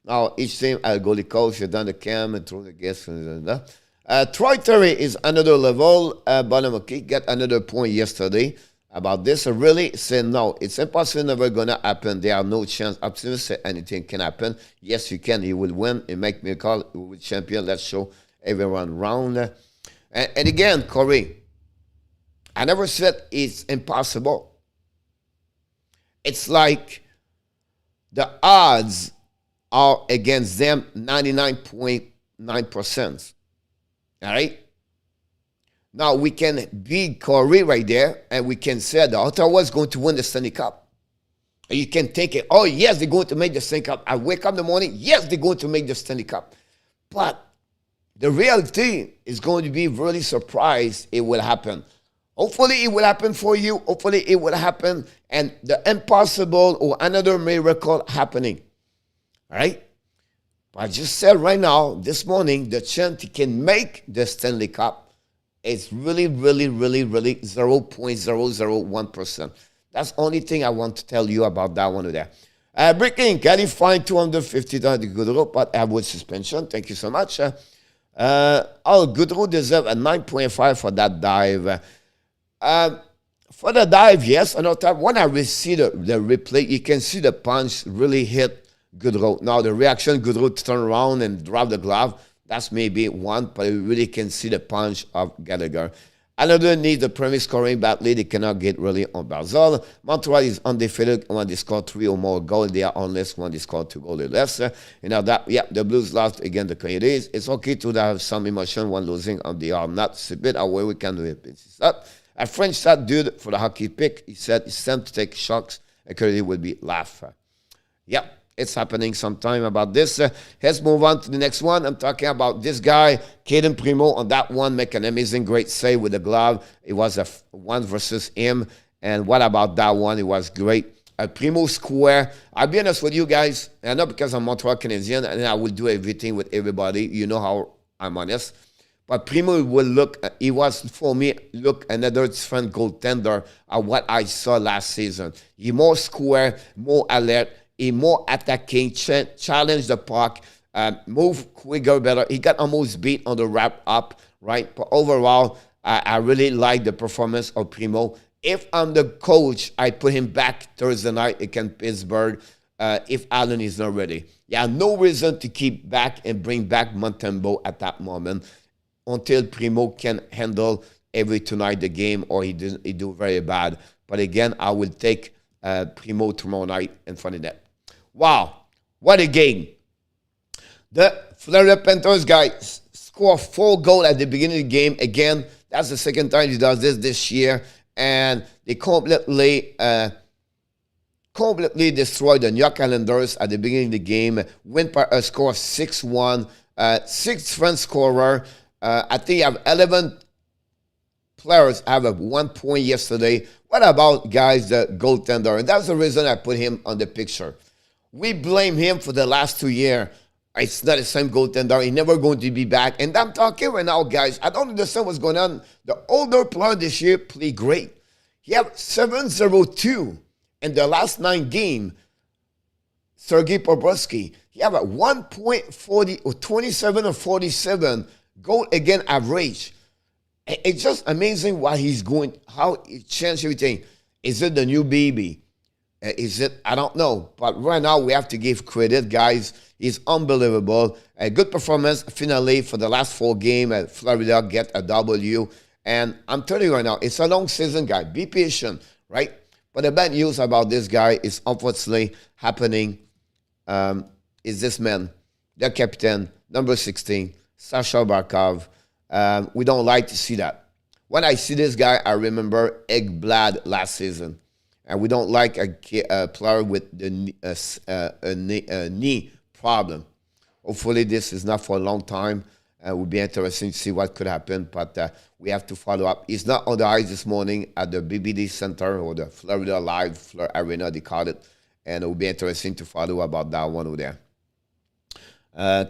[SPEAKER 1] Now each team has a goalie coach. You've done the cam and through the guests. Troy Terry is another level. Bottom okay, get another point yesterday about this. I really say no. It's impossible, never gonna happen. There are no chance. Absolutely say anything can happen. Yes, you can. He will win and make me a call. He will champion. Let's show everyone round. And again, Corey, I never said it's impossible. It's like the odds are against them 99.9%. All right? Now, we can beat Corey right there, and we can say that Ottawa is going to win the Stanley Cup. And you can take it, oh, yes, they're going to make the Stanley Cup. I wake up in the morning, yes, they're going to make the Stanley Cup. But the reality is going to be really surprised it will happen. Hopefully, it will happen for you. Hopefully, it will happen. And the impossible or another miracle happening. All right? But I just said right now, this morning, the chance he can make the Stanley Cup is really, really, really, really 0.001%. That's the only thing I want to tell you about that one there. Breaking, Kelly fined $250 Goodrow, but with suspension. Thank you so much. Goodrow deserves a 9.5 for that dive. For the dive, yes. Another time, when I see the replay, you can see the punch really hit Goodrow. Now, the reaction, Goodrow to turn around and drop the glove, that's maybe one, but you really can see the punch of Gallagher. Another needs the premier scoring badly. They cannot get really on Barzal. Montreal is undefeated when they score 3 or more goals. They are on less when they score 2 goals or less. The Blues lost against the Coyotes. It's okay to have some emotion when losing, and they are not stupid. Away we can do it. A French stat dude for the hockey pick, he said it's time to take shocks. A Coyote will be laugh. It's happening sometime about this. Let's move on to the next one. I'm talking about this guy, Kaiden Primo, on that one, make an amazing, great save with the glove. It was a 1 versus him. And what about that one? It was great. Primo square. I'll be honest with you guys. I know because I'm Montreal Canadiens, and I will do everything with everybody. You know how I'm honest. But Primo will he was, for me, another different goaltender of what I saw last season. He more square, more alert. He more attacking, challenge the puck, move quicker, better. He got almost beat on the wrap up, right? But overall, I really like the performance of Primo. If I'm the coach, I put him back Thursday night against Pittsburgh if Allen is not ready. Yeah, no reason to keep back and bring back Montembeault at that moment until Primo can handle every tonight the game or he do very bad. But again, I will take Primo tomorrow night in front of that. Wow, what a game. The Florida Panthers guys score 4 goals at the beginning of the game. Again, that's the second time he does this year. And they completely destroyed the New York Islanders at the beginning of the game. Win by a score 6-1. 6 French scorer. I think you have 11 players have a 1 point yesterday. What about, guys, the goaltender? And that's the reason I put him on the picture. We blame him for the last 2 years. It's not the same goaltender. He's never going to be back. And I'm talking right now, guys. I don't understand what's going on. The older player this year played great. He have 7-0-2 in the last 9 games. Sergei Bobrovsky. He have a 1.40 or 27 or 47 goal against average. It's just amazing what he's going, how he changed everything. Is it the new baby? Is it? I don't know. But right now, we have to give credit, guys. He's unbelievable. A good performance, finally, for the last 4 games. Florida get a W. And I'm telling you right now, it's a long season, guy. Be patient, right? But the bad news about this guy is unfortunately happening. Is this man, the captain, number 16, Sasha Barkov. We don't like to see that. When I see this guy, I remember Ekblad last season. And we don't like a player with a knee problem. Hopefully this is not for a long time. It would be interesting to see what could happen, but we have to follow up. He's not on the ice this morning at the BBD Center or the Florida Live Arena, they call it. And it will be interesting to follow about that one over there.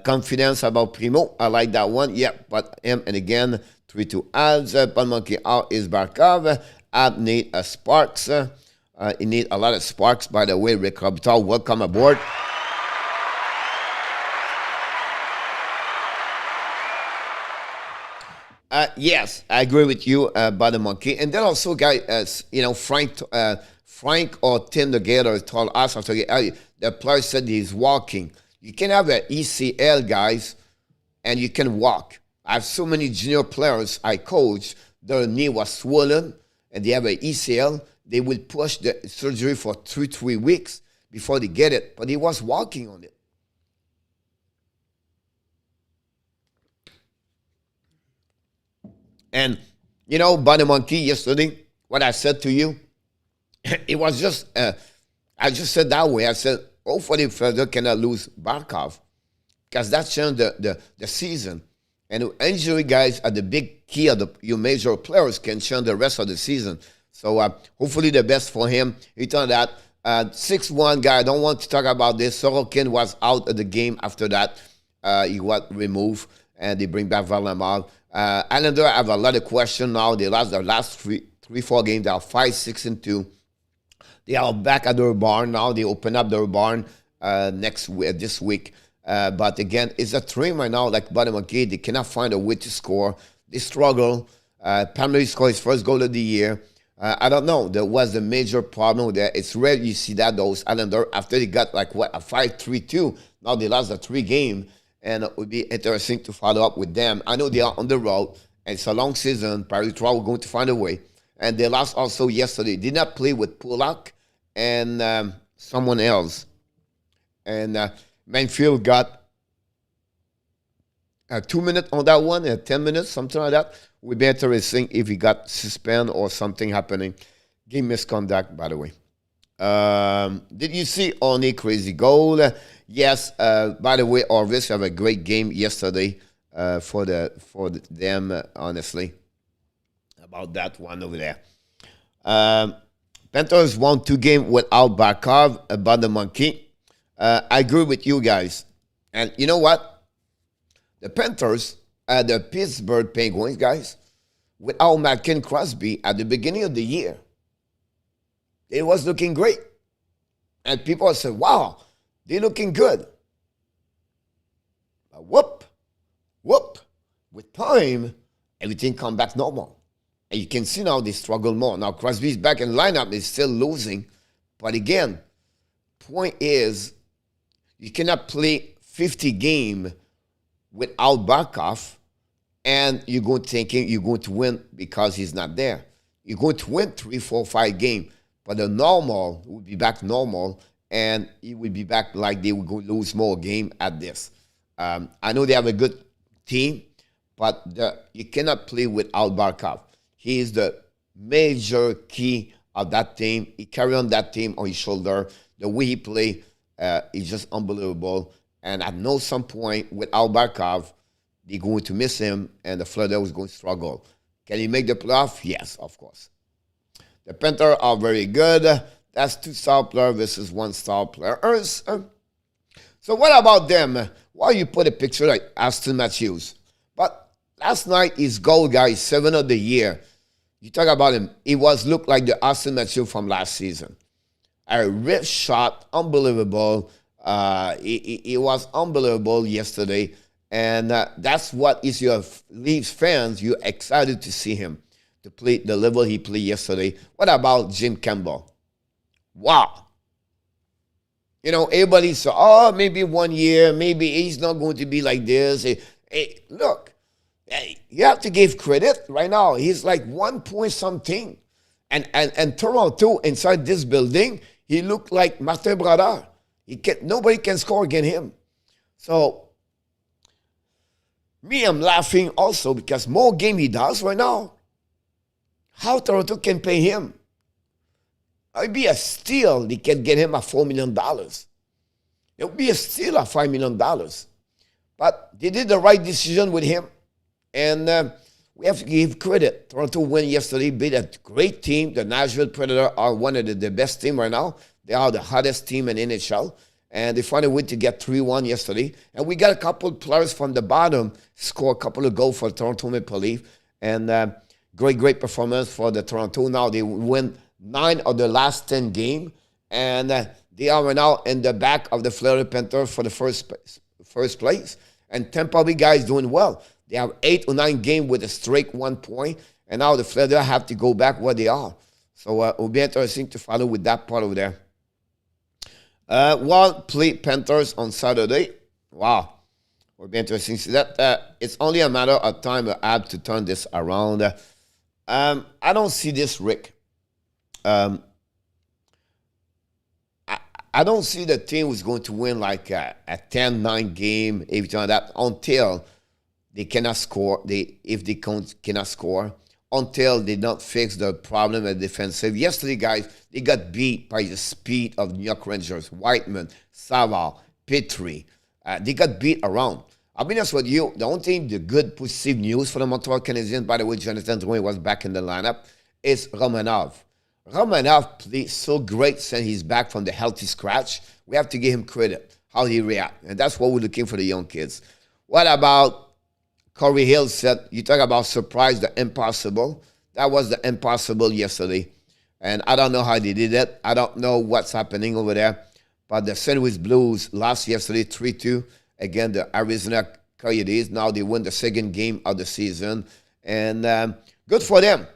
[SPEAKER 1] Confidence about Primo. I like that one. Yeah, but him and again, 3-2 ads. Monkey out is Barkov. Ad need a sparks. He need a lot of sparks, by the way. Rick Robitaille, welcome aboard. Yes, I agree with you, Bada Monkey. And then also, guys, Frank or Tim the Gator told us after the player said he's walking. You can have an ECL, guys, and you can walk. I have so many junior players I coach, their knee was swollen, and they have an ECL. They will push the surgery for 2-3 weeks before they get it. But he was walking on it. And, Bunny Monkey, yesterday, what I said to you, it was just, I just said that way. I said, hopefully further cannot lose Barkov because that changed the season. And injury, guys, are the big key of your major players can change the rest of the season. So hopefully the best for him. He turned out 6-1 guy. I don't want to talk about this. Sorokin was out of the game after that. He was removed, and they bring back Valamar. Islanders have a lot of questions now. They lost their last 3-4 games. They are 5-6-2. They are back at their barn now. They open up their barn this week. But again, it's a dream right now. Like Bottom McGee, they cannot find a way to score. They struggle. Palmieri scored his first goal of the year. I don't know. There was a major problem there. It's rare you see that those Islanders, after they got a 5-3-2, now they lost the 3 game. And it would be interesting to follow up with them. I know they are on the road, and it's a long season. Paris we're going to find a way. And they lost also yesterday. Did not play with Polak and someone else. And Manfield got 2 minutes on that one, 10 minutes, something like that. Would be interesting if he got suspended or something happening. Game misconduct, by the way. Did you see Oni crazy goal? Yes. By the way, Orvis have a great game yesterday for them. Honestly, about that one over there. Panthers won 2 games without Barkov. About the monkey. I agree with you guys. And you know what? The Panthers, the Pittsburgh Penguins, guys, without Malkin Crosby at the beginning of the year, it was looking great. And people said, wow, they're looking good. But whoop, with time, everything come back normal. And you can see now they struggle more. Now Crosby's back in lineup, they're still losing. But again, point is, you cannot play 50 games without Barkov, and you're going to thinking you're going to win because he's not there. You're going to win 3, 4, 5 games. But the normal will be back normal, and he will be back like they will go lose more game at this. I know they have a good team, but you cannot play without Barkov. He is the major key of that team. He carry on that team on his shoulder. The way he play is just unbelievable. And at no some point without Barkov, they're going to miss him, and the Florida is going to struggle. Can he make the playoff? Yes, of course. The Panthers are very good. That's 2 star player versus 1 star player. So what about them? Well, you put a picture like Aston Matthews. But last night, his goal, guys, 7 of the year. You talk about him. He looked like the Aston Matthews from last season. A rip shot, unbelievable. It was unbelievable yesterday. And that's what is your Leafs fans. You're excited to see him to play the level he played yesterday. What about Jim Campbell? Wow. You know, everybody said, oh, maybe 1 year, maybe he's not going to be like this. Hey, look, you have to give credit right now. He's like 1 point something. And Toronto, inside this building, he looked like Martin Brodeur. Nobody can score against him. So, me, I'm laughing also because more game he does right now. How Toronto can pay him? It'd be a steal. They can get him at $4 million. It would be a steal at $5 million. But they did the right decision with him. And we have to give credit. Toronto won yesterday, beat a great team. The Nashville Predators are one of the best teams right now. They are the hottest team in NHL. And they found a way to get 3-1 yesterday. And we got a couple of players from the bottom score a couple of goals for Toronto Maple Leafs. And great performance for the Toronto. Now they win 9 of the last 10 games. And they are now in the back of the Florida Panthers for the first place. And Tampa Bay guys doing well. They have 8 or 9 games with a straight 1 point. And now the Florida have to go back where they are. So it will be interesting to follow with that part over there. One play Panthers on Saturday. Wow. It will be interesting to see that. It's only a matter of time I have to turn this around. I don't see this, Rick. I don't see the team who's going to win like a 10-9 game, everything like that, until they cannot score. If they cannot score, until they don't fix the problem at defensive. Yesterday, guys, they got beat by the speed of New York Rangers, Whiteman, Savard, Petrie. They got beat around. I'll be honest with you, the only thing, the good positive news for the Montreal Canadiens, by the way, Jonathan Drouin was back in the lineup, is Romanov. Romanov played so great since he's back from the healthy scratch. We have to give him credit, how he reacts. And that's what we're looking for the young kids. What about Corey Hill said, you talk about surprise, the impossible. That was the impossible yesterday. And I don't know how they did it. I don't know what's happening over there. But the St. Louis Blues lost yesterday 3-2 against the Arizona Coyotes. Now they won the second game of the season. And good for them.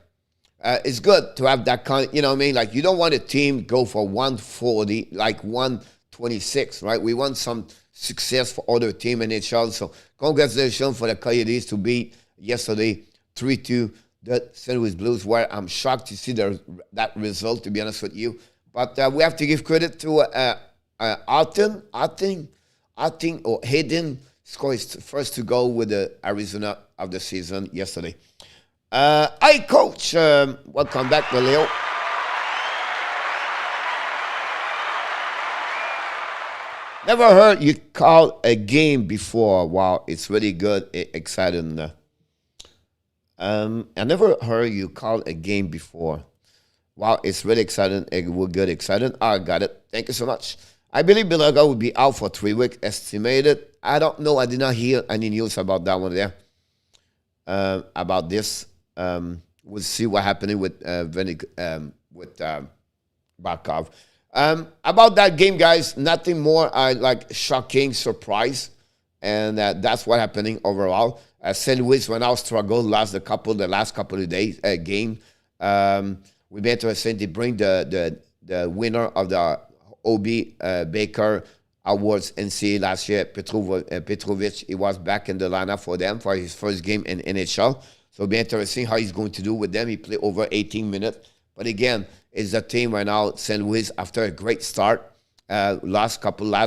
[SPEAKER 1] It's good to have that kind of, you know what I mean? Like, you don't want a team go for 140, like 126, right? We want some success for other team in NHL. So congratulations for the Coyotes to beat yesterday 3-2 the St. Louis Blues, where I'm shocked to see that result, to be honest with you. But we have to give credit to Hayden scored his first to go with the Arizona of the season yesterday. Hi, Coach. Welcome back, Leo. Never heard you call a game before. Wow, it's really good, exciting. I never heard you call a game before. Wow, it's really exciting. We're good, exciting. I got it. Thank you so much. I believe Bilaga will be out for 3 weeks, estimated. I don't know. I did not hear any news about that one there. About this. We'll see what happening with Barkov. About that game, guys, nothing more like shocking surprise, and that's what happening overall. St. Louis when I struggled the last couple of days game. We be interested to bring the winner of the OB Baker Awards NCAA last year, Petrovic. He was back in the lineup for them for his first game in NHL. So it'll be interesting how he's going to do with them. He played over 18 minutes. But again, it's a team right now, St. Louis, after a great start, last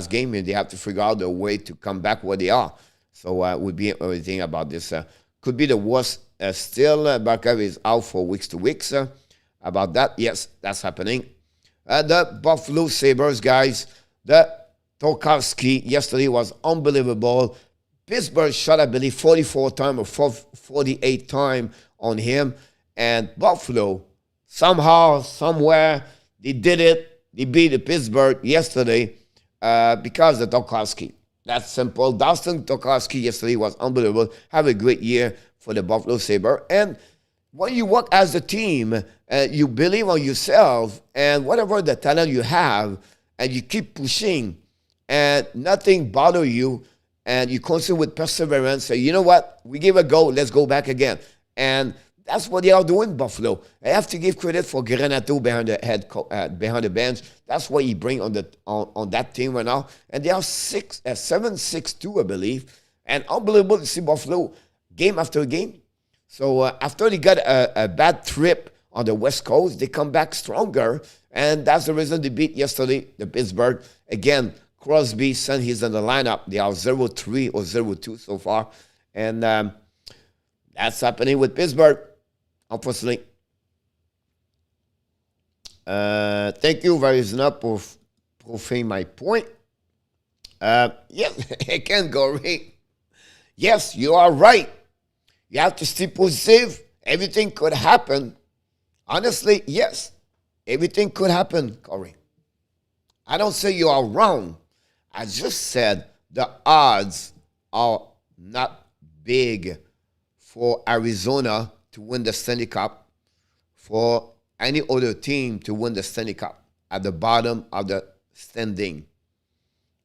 [SPEAKER 1] game, and they have to figure out a way to come back where they are. So we'll be everything about this. Could be the worst still. Barkov is out for weeks to weeks. About that, yes, that's happening. The Buffalo Sabres, guys, the Tokarski yesterday was unbelievable. Pittsburgh shot, I believe, 44 times or 48 times on him. And Buffalo, somehow, somewhere, they did it. they beat the Pittsburgh yesterday because of Tokarski. That's simple. Dustin Tokarski yesterday was unbelievable. Have a great year for the Buffalo Sabres. And when you work as a team, you believe on yourself and whatever the talent you have, and you keep pushing, and nothing bother you, and you continue with perseverance, say, you know what, we give a go, let's go back again. And that's what they are doing, Buffalo. I have to give credit for Granato behind the bench. That's what he brings on that team right now. And they are 7-6-2, I believe. And unbelievable to see Buffalo game after game. So after they got a bad trip on the West Coast, they come back stronger. And that's the reason they beat yesterday, the Pittsburgh. Again, Crosby, son, he's in the lineup. They are 0-3 or 0-2 so far. And that's happening with Pittsburgh, unfortunately. Thank you very much for proving my point. Yes, again, Gory. Yes, you are right. You have to stay positive. Everything could happen. Honestly, yes, everything could happen, Corey. I don't say you are wrong. I just said the odds are not big for Arizona to win the Stanley Cup, for any other team to win the Stanley Cup at the bottom of the standing.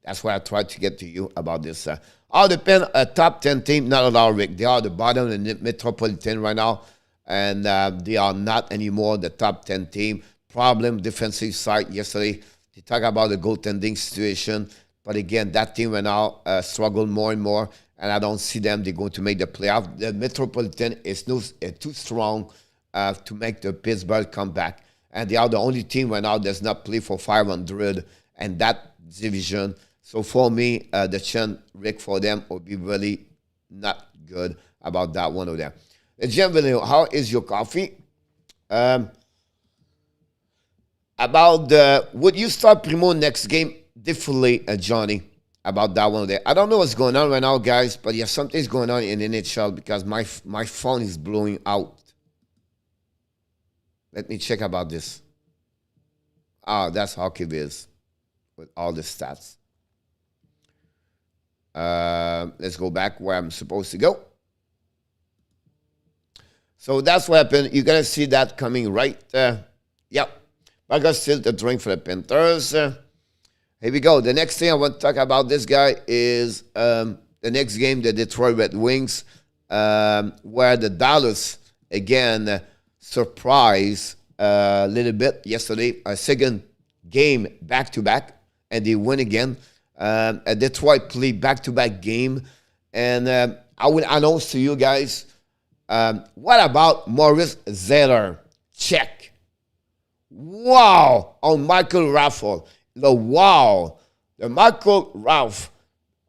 [SPEAKER 1] That's why I tried to get to you about this. All depend a top 10 team, not at all, Rick. They are the bottom of the Metropolitan right now, and they are not anymore the top 10 team. Problem defensive side yesterday. They talk about the goaltending situation, but again, that team right now struggle more and more, and I don't see them. They're going to make the playoff. The Metropolitan is too strong to make the Pittsburgh come back, and they are the only team right now that's not play for 500 and that division. So for me, the chance, Rick, for them would be really not good about that one over there. Jim Villeneuve, how is your coffee? Would you start Primo next game differently, Johnny? About that one there. I don't know what's going on right now, guys, but yeah, something's going on in NHL because my phone is blowing out. Let me check about this. That's Hockey Viz with all the stats. Let's go back where I'm supposed to go. So that's what happened. You're going to see that coming right. Yep. I got still the drink for the Panthers. Here we go. The next thing I want to talk about this guy is the next game, the Detroit Red Wings, where the Dallas, again, surprised a little bit yesterday. A second game back-to-back, and they win again. Detroit played back-to-back game. And I will announce to you guys, what about Maurice Zeller? Check. Wow, on Michael Raffle. The Michael Ralph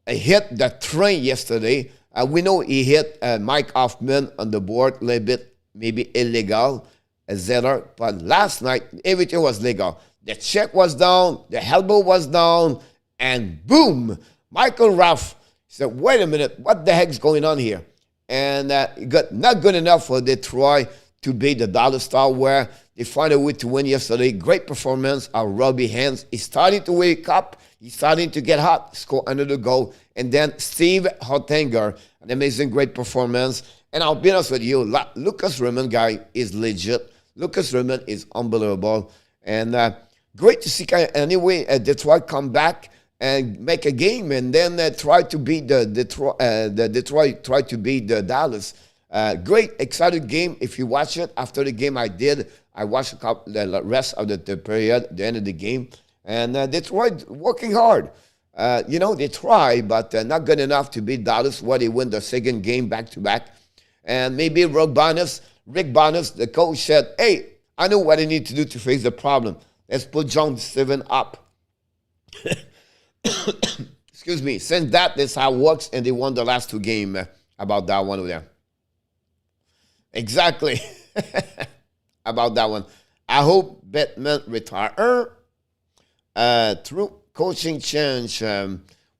[SPEAKER 1] hit the train yesterday. We know he hit Mike Hoffman on the board a little bit, maybe illegal, Zeller. But last night, everything was legal. The check was down, the elbow was down, and boom, Michael Ralph said, wait a minute, what the heck's going on here? And it got not good enough for Detroit to beat the Dallas Star, where they find a way to win yesterday. Great performance of Robbie Hans. He's starting to wake up. He's starting to get hot, score another goal. And then Steve Hottinger, an amazing, great performance. And I'll be honest with you, Lucas Raymond guy is legit. Lucas Raymond is unbelievable. And great to see anyway Detroit come back and make a game, and then try to beat Detroit try to beat the Dallas. Great, excited game. If you watch it, after the game I watched the rest of the period, the end of the game, and Detroit working hard. They try, but not good enough to beat Dallas, where they win the second game back-to-back. And maybe Rick Bonus, the coach, said, hey, I know what I need to do to face the problem. Let's put John Steven up. Excuse me. Since that's how it works, and they won the last two games about that one over there. Exactly. About that one. I hope Batman retire. Through coaching change.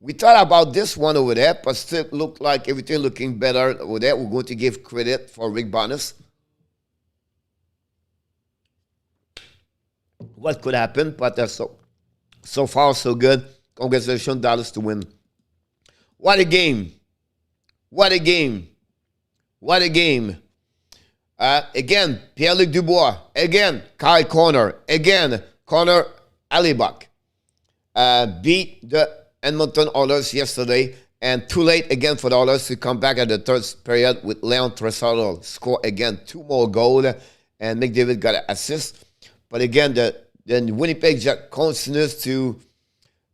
[SPEAKER 1] We thought about this one over there, but still look like everything looking better over there. We're going to give credit for Rick Bonus. what could happen, but so far so good. Congratulations, Dallas, to win. What a game. What a game. What a game. Again, Pierre-Luc Dubois. Again, Kyle Connor. Again, Connor Alibuck. Beat the Edmonton Oilers yesterday. And too late again for the Oilers to come back at the third period with Leon Draisaitl score again 2 more goals. And McDavid got an assist. But again, the Winnipeg Jets continues to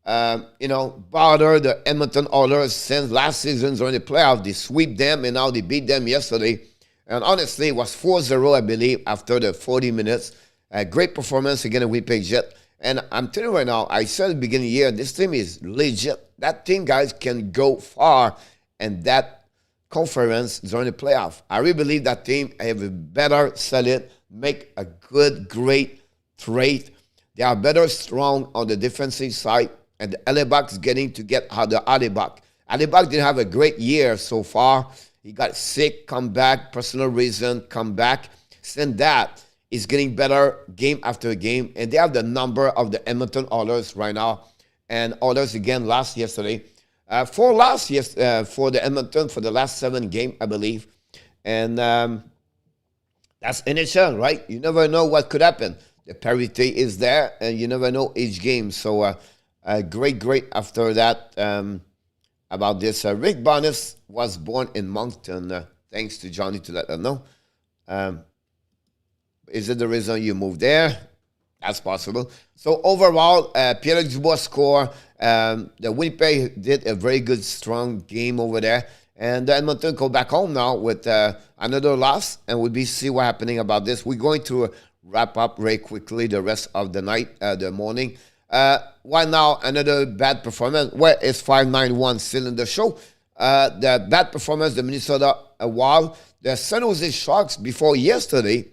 [SPEAKER 1] bother the Edmonton Oilers since last season during the playoffs. They sweep them, and now they beat them yesterday. And honestly, it was 4-0, I believe, after the 40 minutes. A great performance against the Winnipeg Jets. And I'm telling you right now, I said at the beginning of the year, this team is legit. That team, guys, can go far in that conference during the playoff. I really believe that team have a better solid, make a good, great trade. They are better strong on the defensive side. And the LA Bucks getting to get the Alibuck. Alibuck didn't have a great year so far. He got sick, come back, personal reason, come back. Since that, he's getting better game after game. And they have the number of the Edmonton Oilers right now. And Oilers again lost yesterday. For the Edmonton for the last 7 games, I believe. And that's NHL, right? You never know what could happen. The parity is there, and you never know each game. So, great after that about this. Rick Bonus was born in Moncton. Thanks to Johnny to let us know. Is it the reason you moved there? That's possible. So overall, Pierre-Luc Dubois score. The Winnipeg did a very good, strong game over there. And Edmonton go back home now with another loss. And we'll see what's happening about this. We're going to wrap up very quickly the rest of the night, the morning. Why now another bad performance? Where is 591 still in the show? The bad performance, the Minnesota Wild. The San Jose Sharks before yesterday,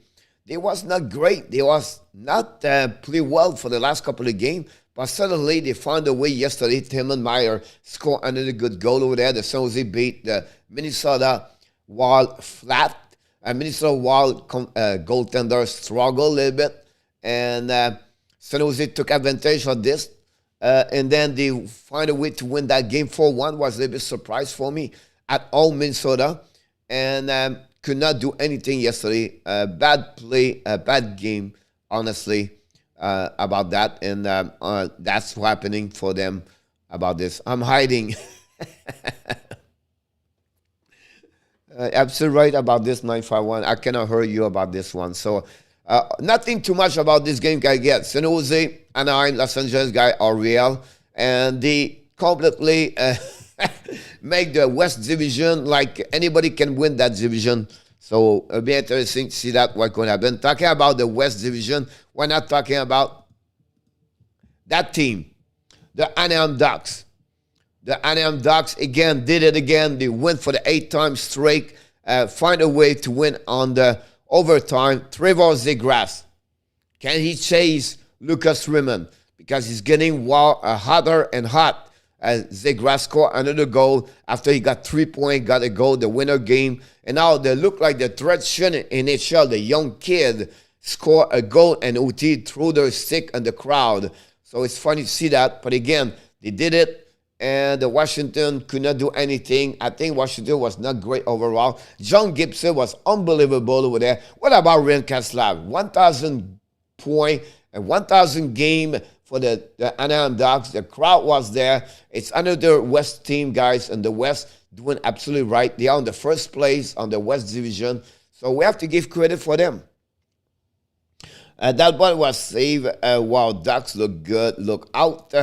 [SPEAKER 1] they was not great. They was not play well for the last couple of games. But suddenly they found a way yesterday. Tillman Meyer scored another good goal over there. The San Jose beat the Minnesota Wild flat. Minnesota Wild goaltender struggled a little bit. And San Jose took advantage of this. And then they find a way to win that game 4-1. Was a little bit surprise for me at all Minnesota. And could not do anything yesterday. Bad play, bad game, honestly, about that. And that's what's happening for them about this. I'm hiding. Absolutely right about this 951. I cannot hurt you about this one. So nothing too much about this game guy gets. San Jose, Anaheim, Los Angeles guy are real. And they completely make the West Division like anybody can win that division. So it'll be interesting to see that what could happen. Talking about the West Division, we're not talking about that team, the Anaheim Ducks. The Anaheim Ducks, again, did it again. They went for the 8th time straight. Find a way to win on the overtime. Trevor Zegras. Can he chase Lucas Raymond? Because he's getting hotter and hot. Zegras scored another goal after he got 3 points, got a goal, the winner game. And now they look like the threat in NHL, the young kid, scored a goal and OT threw their stick in the crowd. So it's funny to see that. But again, they did it. And Washington could not do anything. I think Washington was not great overall. John Gibson was unbelievable over there. What about Ryan Getzlaf? 1,000 point and 1,000 game for the Anaheim Ducks. The crowd was there. It's another West team, guys, in the West doing absolutely right. They are in the first place on the West Division. So we have to give credit for them. That ball was saved while Ducks look good, look out.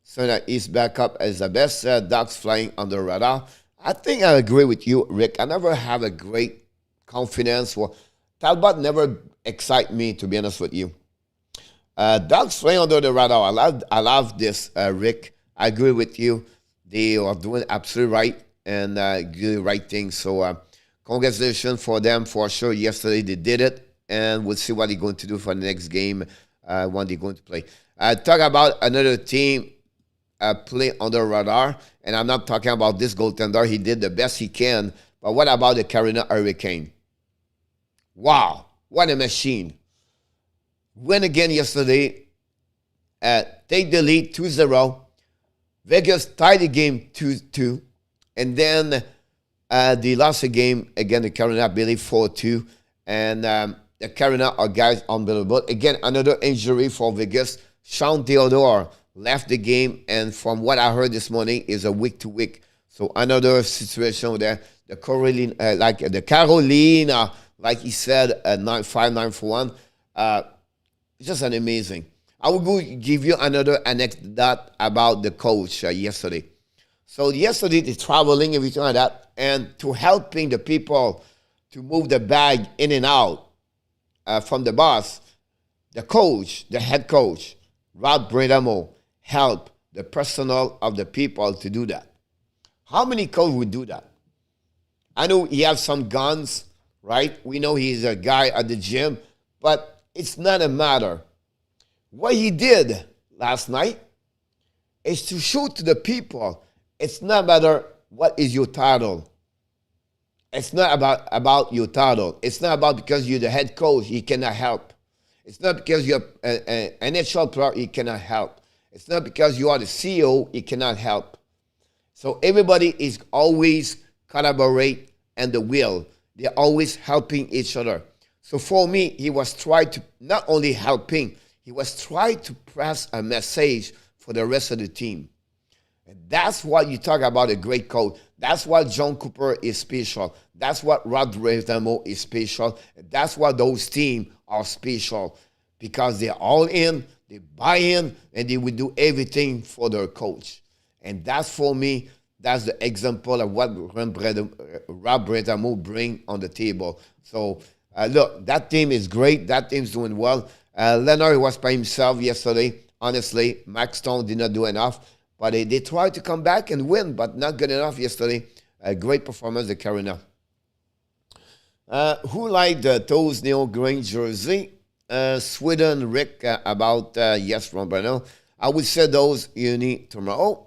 [SPEAKER 1] So that he's back up as the best Ducks flying on the radar. I think I agree with you, Rick. I never have a great confidence. Well, Talbot never excite me, to be honest with you. Ducks flying under the radar. I love this, Rick. I agree with you. They are doing absolutely right and doing the right thing. So congratulations for them for sure. Yesterday they did it. And we'll see what they're going to do for the next game when they're going to play. Talk about another team play under radar. And I'm not talking about this goaltender. He did the best he can. But what about the Carolina Hurricane? Wow. What a machine. Win again yesterday. take the lead 2-0. Vegas tied the game 2-2. And then they lost the game again. The Carolina, I believe, 4-2. And the Carolina are guys unbelievable. Again, another injury for Vegas. Sean Theodore left the game, and from what I heard this morning, is a week-to-week. So another situation there. The Carolina, like he said, 5-9-1. Just an amazing. I will go give you another anecdote about the coach yesterday. So yesterday, they're traveling, everything like that, and to helping the people to move the bag in and out from the bus, the coach, the head coach, Rob Bredamo, helped the personnel of the people to do that. How many coaches would do that? I know he has some guns, right? We know he's a guy at the gym, but it's not a matter. What he did last night is to show to the people, it's not matter what is your title. It's not about your title. It's not about because you're the head coach, you cannot help. It's not because you're an NHL player, you cannot help. It's not because you are the CEO, you cannot help. So everybody is always collaborate and the will. They're always helping each other. So for me, he was trying to, not only helping, he was trying to press a message for the rest of the team. And that's what you talk about a great coach. That's why John Cooper is special. That's what Rod Bredamo is special. And that's why those teams are special. Because they're all in, they buy in, and they will do everything for their coach. And that's, for me, that's the example of what Rob Bredamo bring on the table. So, look, that team is great. That team's doing well. Leonard was by himself yesterday. Honestly, Max Stone did not do enough. But they tried to come back and win, but not good enough yesterday. A great performance, the Carolina. Who liked those Neil Green jersey? Sweden, Rick, about, yes, Ron Bruno. I would say those you need tomorrow.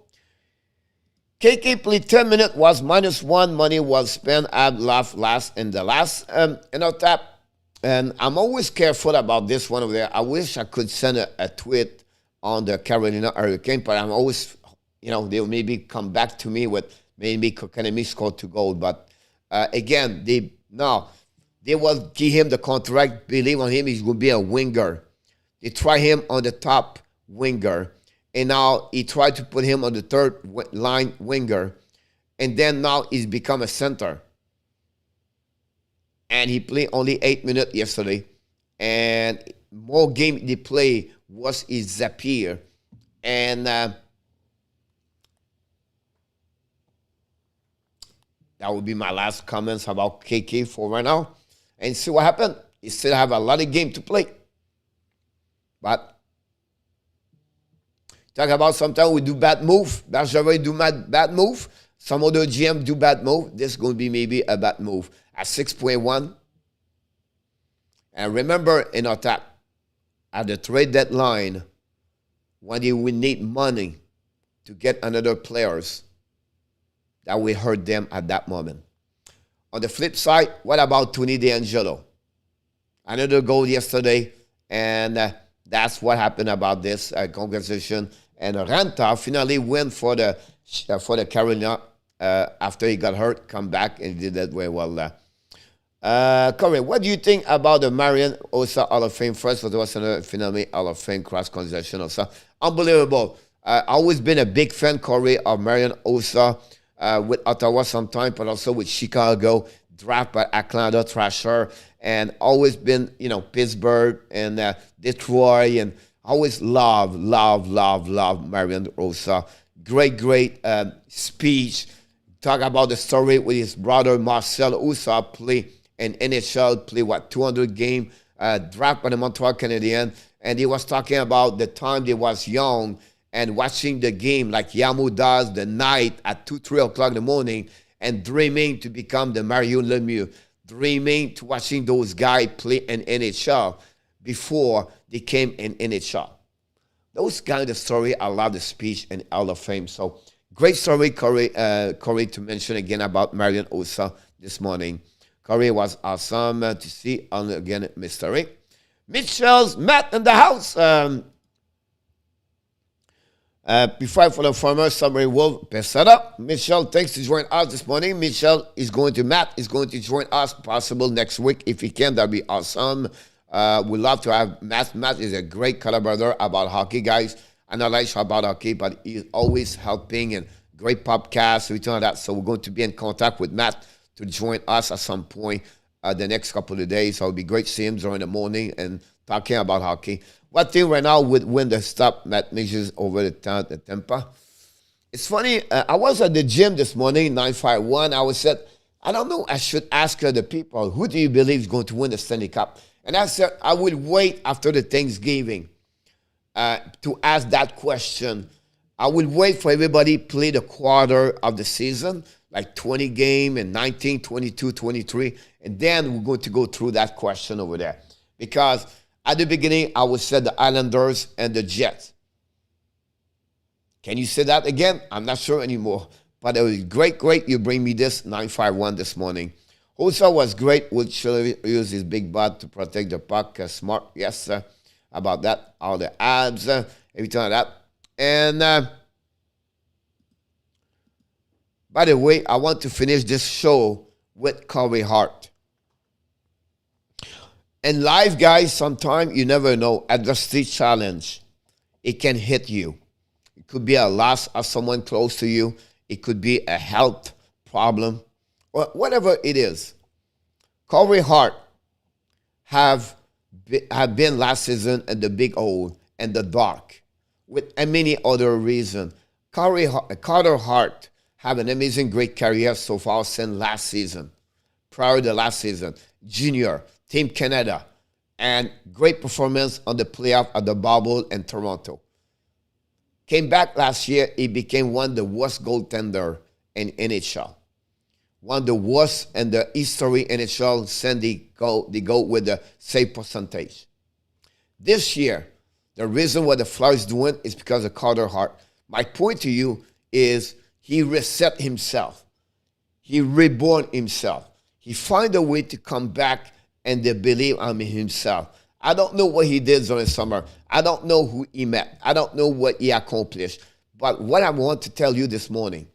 [SPEAKER 1] KK played 10 minutes, was -1. Money was spent. I'd laugh last in the last. Tap. And I'm always careful about this one over there. I wish I could send a tweet on the Carolina Hurricane, but I'm always, they'll maybe come back to me with maybe Kokanemi scored 2 goals. But again, they will give him the contract, believe on him, he's going to be a winger. They try him on the top winger, and now he tried to put him on the third line winger, and then now he's become a center. And he played only 8 minutes yesterday, and more game they play was his Zapier. And that would be my last comments about KK for right now. And see what happened. He still have a lot of game to play. But talk about sometimes we do bad move. Bergevin do bad move. Some other GM do bad move. This is going to be maybe a bad move. At 6.1. And remember, in our tap, at the trade deadline, when they will need money to get another players, that will hurt them at that moment. On the flip side, what about Tony DeAngelo? Another goal yesterday, and that's what happened about this. Congratulations. And Ranta finally win for the Carolina after he got hurt, come back and did that very well. Corey, what do you think about the Marian Osa Hall of Fame? First, there was another finally Hall of Fame cross-conversation also. Unbelievable. Always been a big fan, Corey, of Marian Osa with Ottawa sometime, but also with Chicago, draft by Atlanta Thrasher, and always been, Pittsburgh and Detroit, and always love Marian Osa. Great speech. Talk about the story with his brother Marcel Osa, play in NHL, play 200 game, draft by the Montreal Canadiens, and he was talking about the time they was young and watching the game like Yamo does the night at 2-3 o'clock in the morning and dreaming to become the Mario Lemieux, dreaming to watching those guys play in NHL before they came in NHL. Those kind of story, I love the speech and Hall of Fame. So great story, Corey, to mention again about Marian Osa this morning. Corey was awesome to see on again, Mr. Rick. Mitchell's Matt in the house. Before for the former Submarine Wolf, Pesada. Michelle, thanks to join us this morning. Matt is going to join us possible next week. If he can, that'd be awesome. We'd love to have Matt. Matt is a great collaborator about hockey, guys. Analyze about hockey, but he's always helping and great podcast, everything like that. So we're going to be in contact with Matt to join us at some point the next couple of days. So it'll be great to see him during the morning and talking about hockey. One thing right now with when the stop Matt measures over the Tampa. It's funny, I was at the gym this morning, 951. I was said, I don't know, I should ask the people, who do you believe is going to win the Stanley Cup? And I said, I will wait after the Thanksgiving to ask that question. I will wait for everybody to play the quarter of the season, like 20 game and 19, 22, 23, and then we're going to go through that question over there. Because at the beginning, I would say the Islanders and the Jets. Can you say that again? I'm not sure anymore. But it was great you bring me this 951 this morning. Also was great. Would Shirley use his big butt to protect the puck? Smart, yes, about that. All the abs, everything like that. And by the way, I want to finish this show with Corey Hart. In life, guys, sometimes you never know. Adversity challenge, it can hit you. It could be a loss of someone close to you. It could be a health problem, or whatever it is. Corey Hart have been last season in the big hole and the dark, with many other reasons. Carter Hart have an amazing, great career so far since last season. Prior to last season, junior, Team Canada, and great performance on the playoff at the bubble in Toronto. Came back last year, he became one of the worst goaltender in NHL. One of the worst in the history NHL since they go with the save percentage. This year, the reason what the Flyers doing is because of Carter Hart. My point to you is he reset himself. He reborn himself. He find a way to come back and they believe in himself. I don't know what he did during the summer. I don't know who he met. I don't know what he accomplished. But what I want to tell you this morning,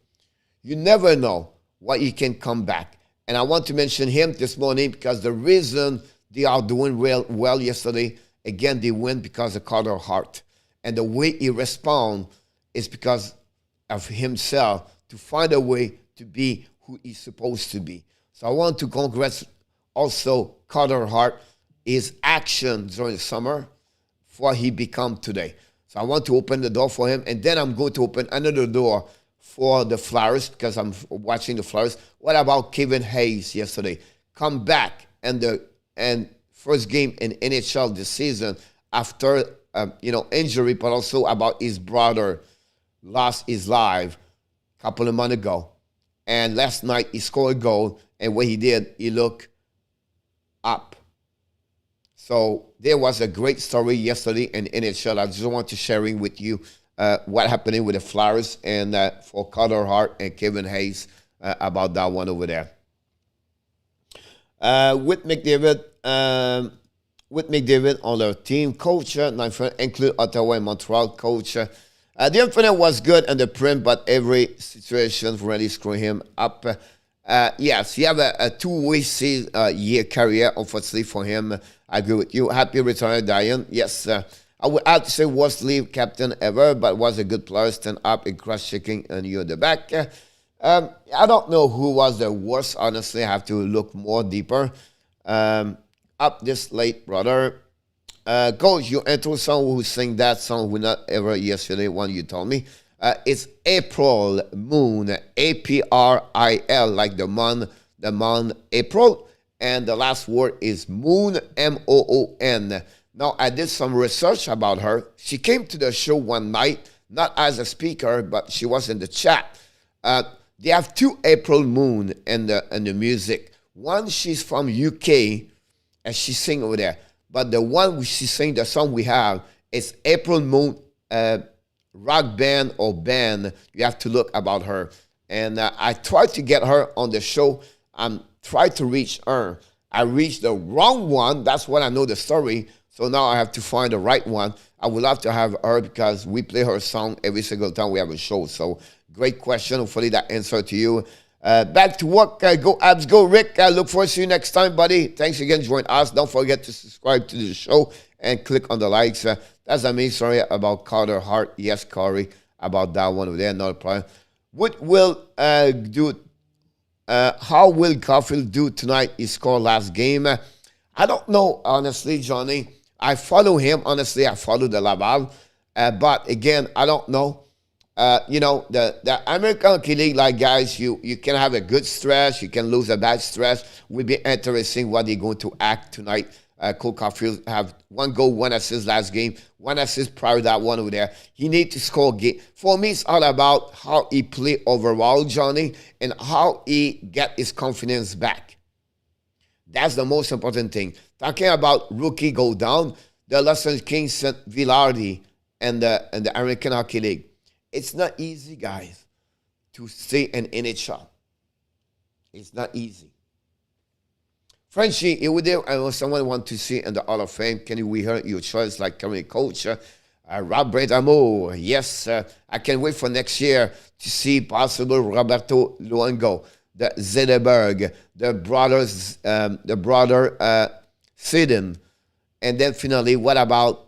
[SPEAKER 1] you never know what he can come back. And I want to mention him this morning because the reason they are doing well yesterday, again, they win because of Carter Hart. And the way he responds is because of himself to find a way to be who he's supposed to be. So I want to congratulate also Carter Hart, his action during the summer for he become today. So I want to open the door for him, and then I'm going to open another door for the Flyers because I'm watching the Flyers. What about Kevin Hayes yesterday? Come back and first game in NHL this season after injury, but also about his brother lost his life a couple of months ago. And last night he scored a goal, and what he did, he looked up. So there was a great story yesterday in NHL. I just want to sharing with you what happening with the Flyers and for Carter Hart and Kevin Hayes about that one over there. With McDavid on the team coach, include Ottawa and Montreal coach. The Infinite was good in the print, but every situation really screwed him up. Yes, he have a two-way year career, unfortunately for him. I agree with you. Happy return, Diane. Yes, I would have to say worst leave captain ever, but was a good player, stand up and cross-checking and you at the back. I don't know who was the worst, honestly. I have to look more deeper. Up this late, brother. Coach, you intro song who sing that song we not ever yesterday, one you told me. It's April Moon, A-P-R-I-L, like the month April. And the last word is Moon, M-O-O-N. Now, I did some research about her. She came to the show one night, not as a speaker, but she was in the chat. They have two April Moon in the music. One, she's from UK, and she sing over there. But the one she sing, the song we have, is April Moon rock band or band. You have to look about her. And I tried to get her on the show. Tried to reach her. I reached the wrong one. That's what I know the story. So now I have to find the right one. I would love to have her because we play her song every single time we have a show. So great question. Hopefully that answer to you. Back to work. Go Abs, go Rick. Look forward to see you next time, buddy. Thanks again for joining us. Don't forget to subscribe to the show and click on the likes. That's me. Sorry about Carter Hart. Yes, Corey, about that one over there. Not a problem. What will how will Caulfield do tonight? He scored last game. I don't know, honestly, Johnny. I follow him. Honestly, I follow the Laval. But again, I don't know. The American Hockey League, like guys, you can have a good stretch, you can lose a bad stretch. Will be interesting what they're going to act tonight. Cole Caulfield have 1 goal, 1 assist last game, 1 assist prior to that one over there. He needs to score a game. For me, it's all about how he play overall, Johnny, and how he get his confidence back. That's the most important thing. Talking about rookie go down, the Los Angeles Kings sent Villardi and the American Hockey League. It's not easy, guys, to stay in NHL. It's not easy. Frenchy, you were there, and someone want to see in the Hall of Fame. Can we hear your choice like current coach? Rob Bredamo, yes. I can wait for next year to see possible Roberto Luongo, the Zedeberg, the brother Sidon, and then finally, what about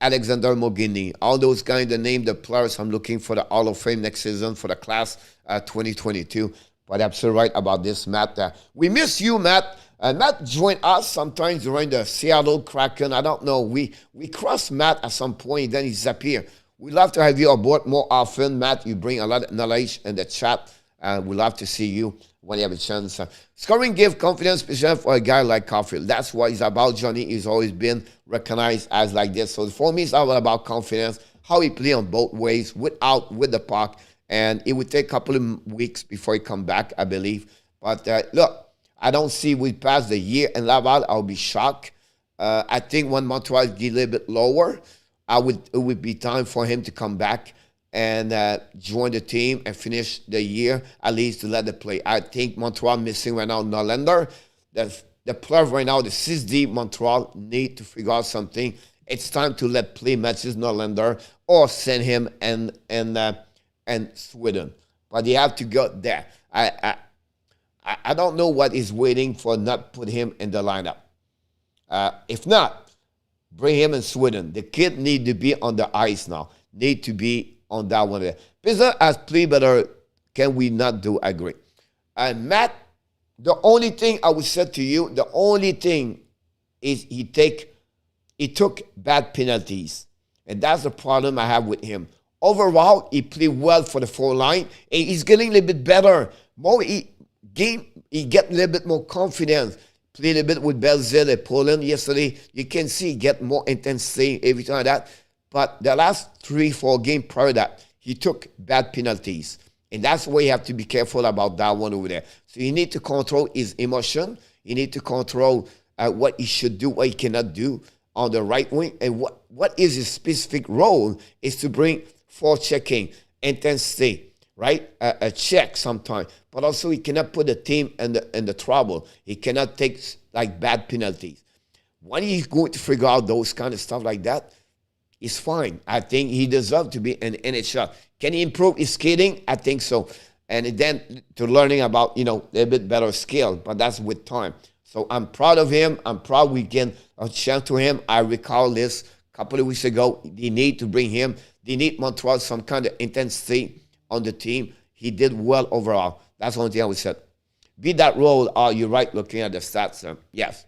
[SPEAKER 1] Alexander Mogini? All those guys that name the players I'm looking for the Hall of Fame next season for the class 2022. But absolutely right about this, Matt. We miss you, Matt. Matt joined us sometimes during the Seattle Kraken. I don't know. We crossed Matt at some point, then he disappeared. We'd love to have you aboard more often, Matt. You bring a lot of knowledge in the chat. We'd love to see you when you have a chance. Scoring gives confidence, especially for a guy like Caulfield. That's what he's about, Johnny. He's always been recognized as like this. So for me, it's all about confidence, how he play on both ways, with the puck. And it would take a couple of weeks before he come back, I believe. But look, I don't see we pass the year in Laval. I'll be shocked. I think when Montreal get a little bit lower, it would be time for him to come back and join the team and finish the year, at least to let it play. I think Montreal missing right now Norlander. The players right now, the 6D Montreal need to figure out something. It's time to let play matches Norlander or send him and Sweden. But they have to go there. I don't know what is waiting for not put him in the lineup. If not, bring him in Sweden. The kid need to be on the ice now. Need to be on that one there. Pizza has played better. Can we not do? I agree. And Matt, the only thing I would say to you, the only thing is he took bad penalties. And that's the problem I have with him. Overall, he played well for the 4 line. And he's getting a little bit better. He get a little bit more confidence. Played a bit with Belzile, Poland yesterday. You can see he get more intensity every time that. But the last 3-4 games prior to that, he took bad penalties. And that's why you have to be careful about that one over there. So you need to control his emotion. You need to control what he should do, what he cannot do on the right wing. And what is his specific role is to bring forechecking, intensity, right? A check sometimes. But also he cannot put the team in the trouble. He cannot take like bad penalties. When he's going to figure out those kind of stuff like that, it's fine. I think he deserves to be in NHL. Can he improve his skating? I think so. And then to learning about, a little bit better skill, but that's with time. So I'm proud of him. I'm proud we get a chance to him. I recall this a couple of weeks ago. They need to bring him. They need Montreal some kind of intensity on the team. He did well overall. That's the only thing I would say. Be that role, you're right looking at the stats. Yes.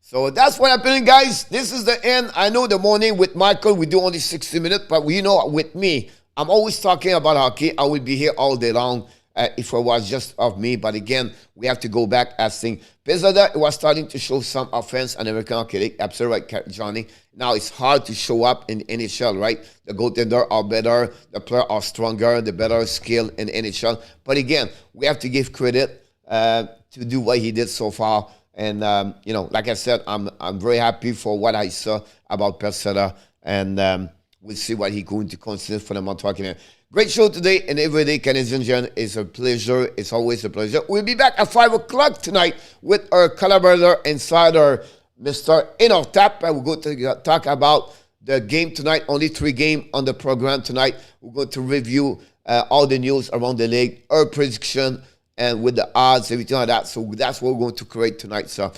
[SPEAKER 1] So that's what happened, guys. This is the end. I know the morning with Michael, we do only 60 minutes, but with me, I'm always talking about hockey. I would be here all day long if it was just of me. But again, we have to go back as things. Pesada was starting to show some offense in American Hockey League. Absolutely right, Johnny. Now it's hard to show up in NHL, right? The goaltender are better, the players are stronger, the better skill in NHL. But again, we have to give credit to do what he did so far. And, like I said, I'm very happy for what I saw about Pesada. And we'll see what he's going to consider for the Montreal Canadiens. Great show today and every day, Canadian Gen. It's a pleasure. It's always a pleasure. We'll be back at 5 o'clock tonight with our collaborator, insider, Mr. Tap. We're going to talk about the game tonight. Only 3 games on the program tonight. We're going to review all the news around the league, our prediction, and with the odds, everything like that. So that's what we're going to create tonight. So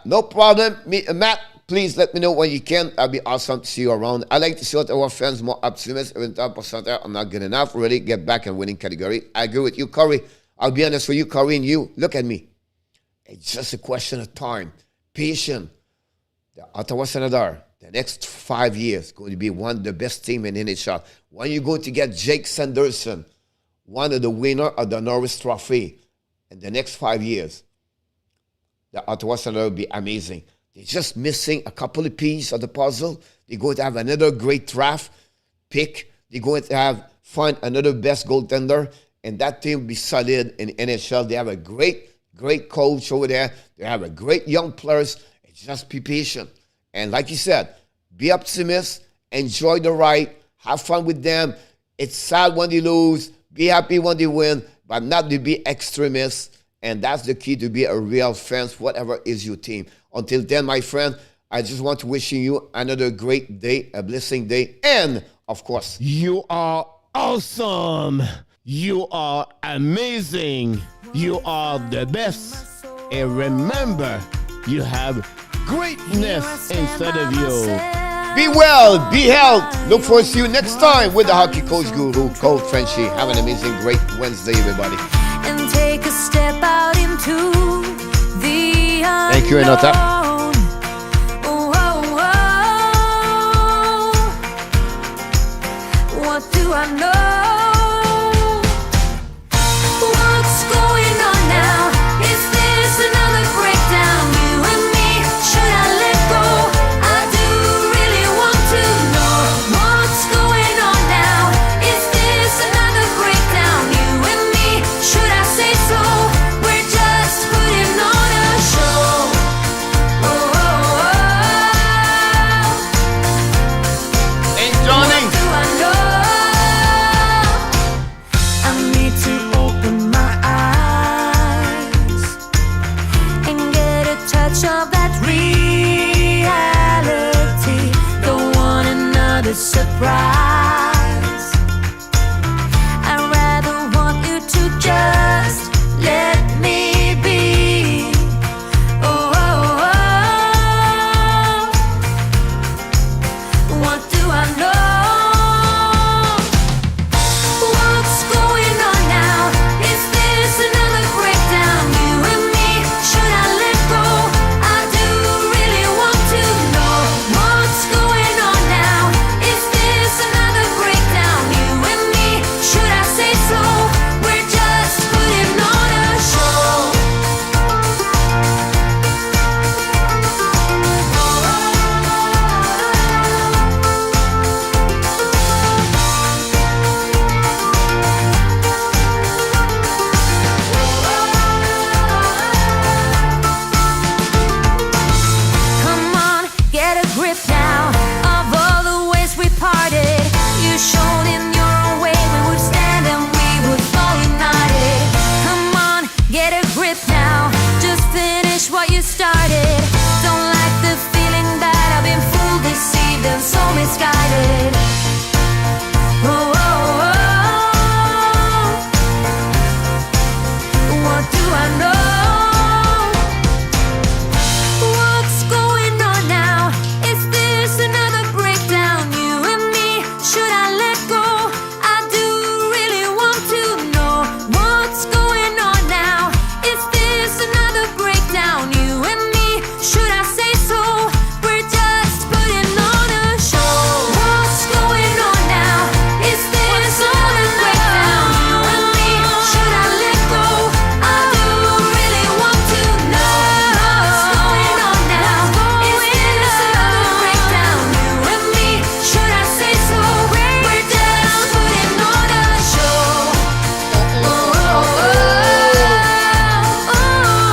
[SPEAKER 1] no problem. Matt, please let me know when you can. That'd be awesome to see you around. I like to see what our fans more optimistic. 70% I'm not good enough. Really get back in winning category. I agree with you, Corey. I'll be honest with you, Corey, and you. Look at me. It's just a question of time. Patience. The Ottawa Senators, the next 5 years, going to be one of the best team in NHL. When you go to get Jake Sanderson, one of the winner of the Norris Trophy, in the next 5 years, the Ottawa Senators will be amazing. They're just missing a couple of pieces of the puzzle. They're going to have another great draft pick. They're going to find another best goaltender, and that team will be solid in NHL. They have a great coach over there. They have a great young players. It's just be patient. And like you said, be optimist, enjoy the ride, have fun with them. It's sad when they lose, be happy when they win, but not to be extremists. And that's the key to be a real fan, whatever is your team. Until then, my friend, I just want to wish you another great day, a blessing day, and, of course,
[SPEAKER 2] you are awesome. You are amazing. You are the best. And remember, you have greatness inside of you.
[SPEAKER 1] Be well, be healthy. Look forward to see you next time with the hockey coach guru, Coach Frenchy. Have an amazing, great Wednesday, everybody.
[SPEAKER 3] And take a step out into the unknown.
[SPEAKER 1] Thank you, Renata.
[SPEAKER 3] Oh, oh, oh. What do I know? What's going on now? Is this another breakdown? You and me, should I let go? I do really want to know what's going on now. Is this another breakdown? You and me, should I say so? We're just putting on a show. Oh, oh, oh.
[SPEAKER 1] Hey, Johnny.
[SPEAKER 3] What do I know? I need to open my eyes and get a touch of that reality. Don't want another surprise. I'd rather want you to just let me be. Oh, oh, oh. What do I know? What's going on now? Is this another breakdown? You and me, should I let go? I do really want to know what's going on now. Is this another breakdown? You and me, should I say so? We're just putting on a show. Come on, get a grip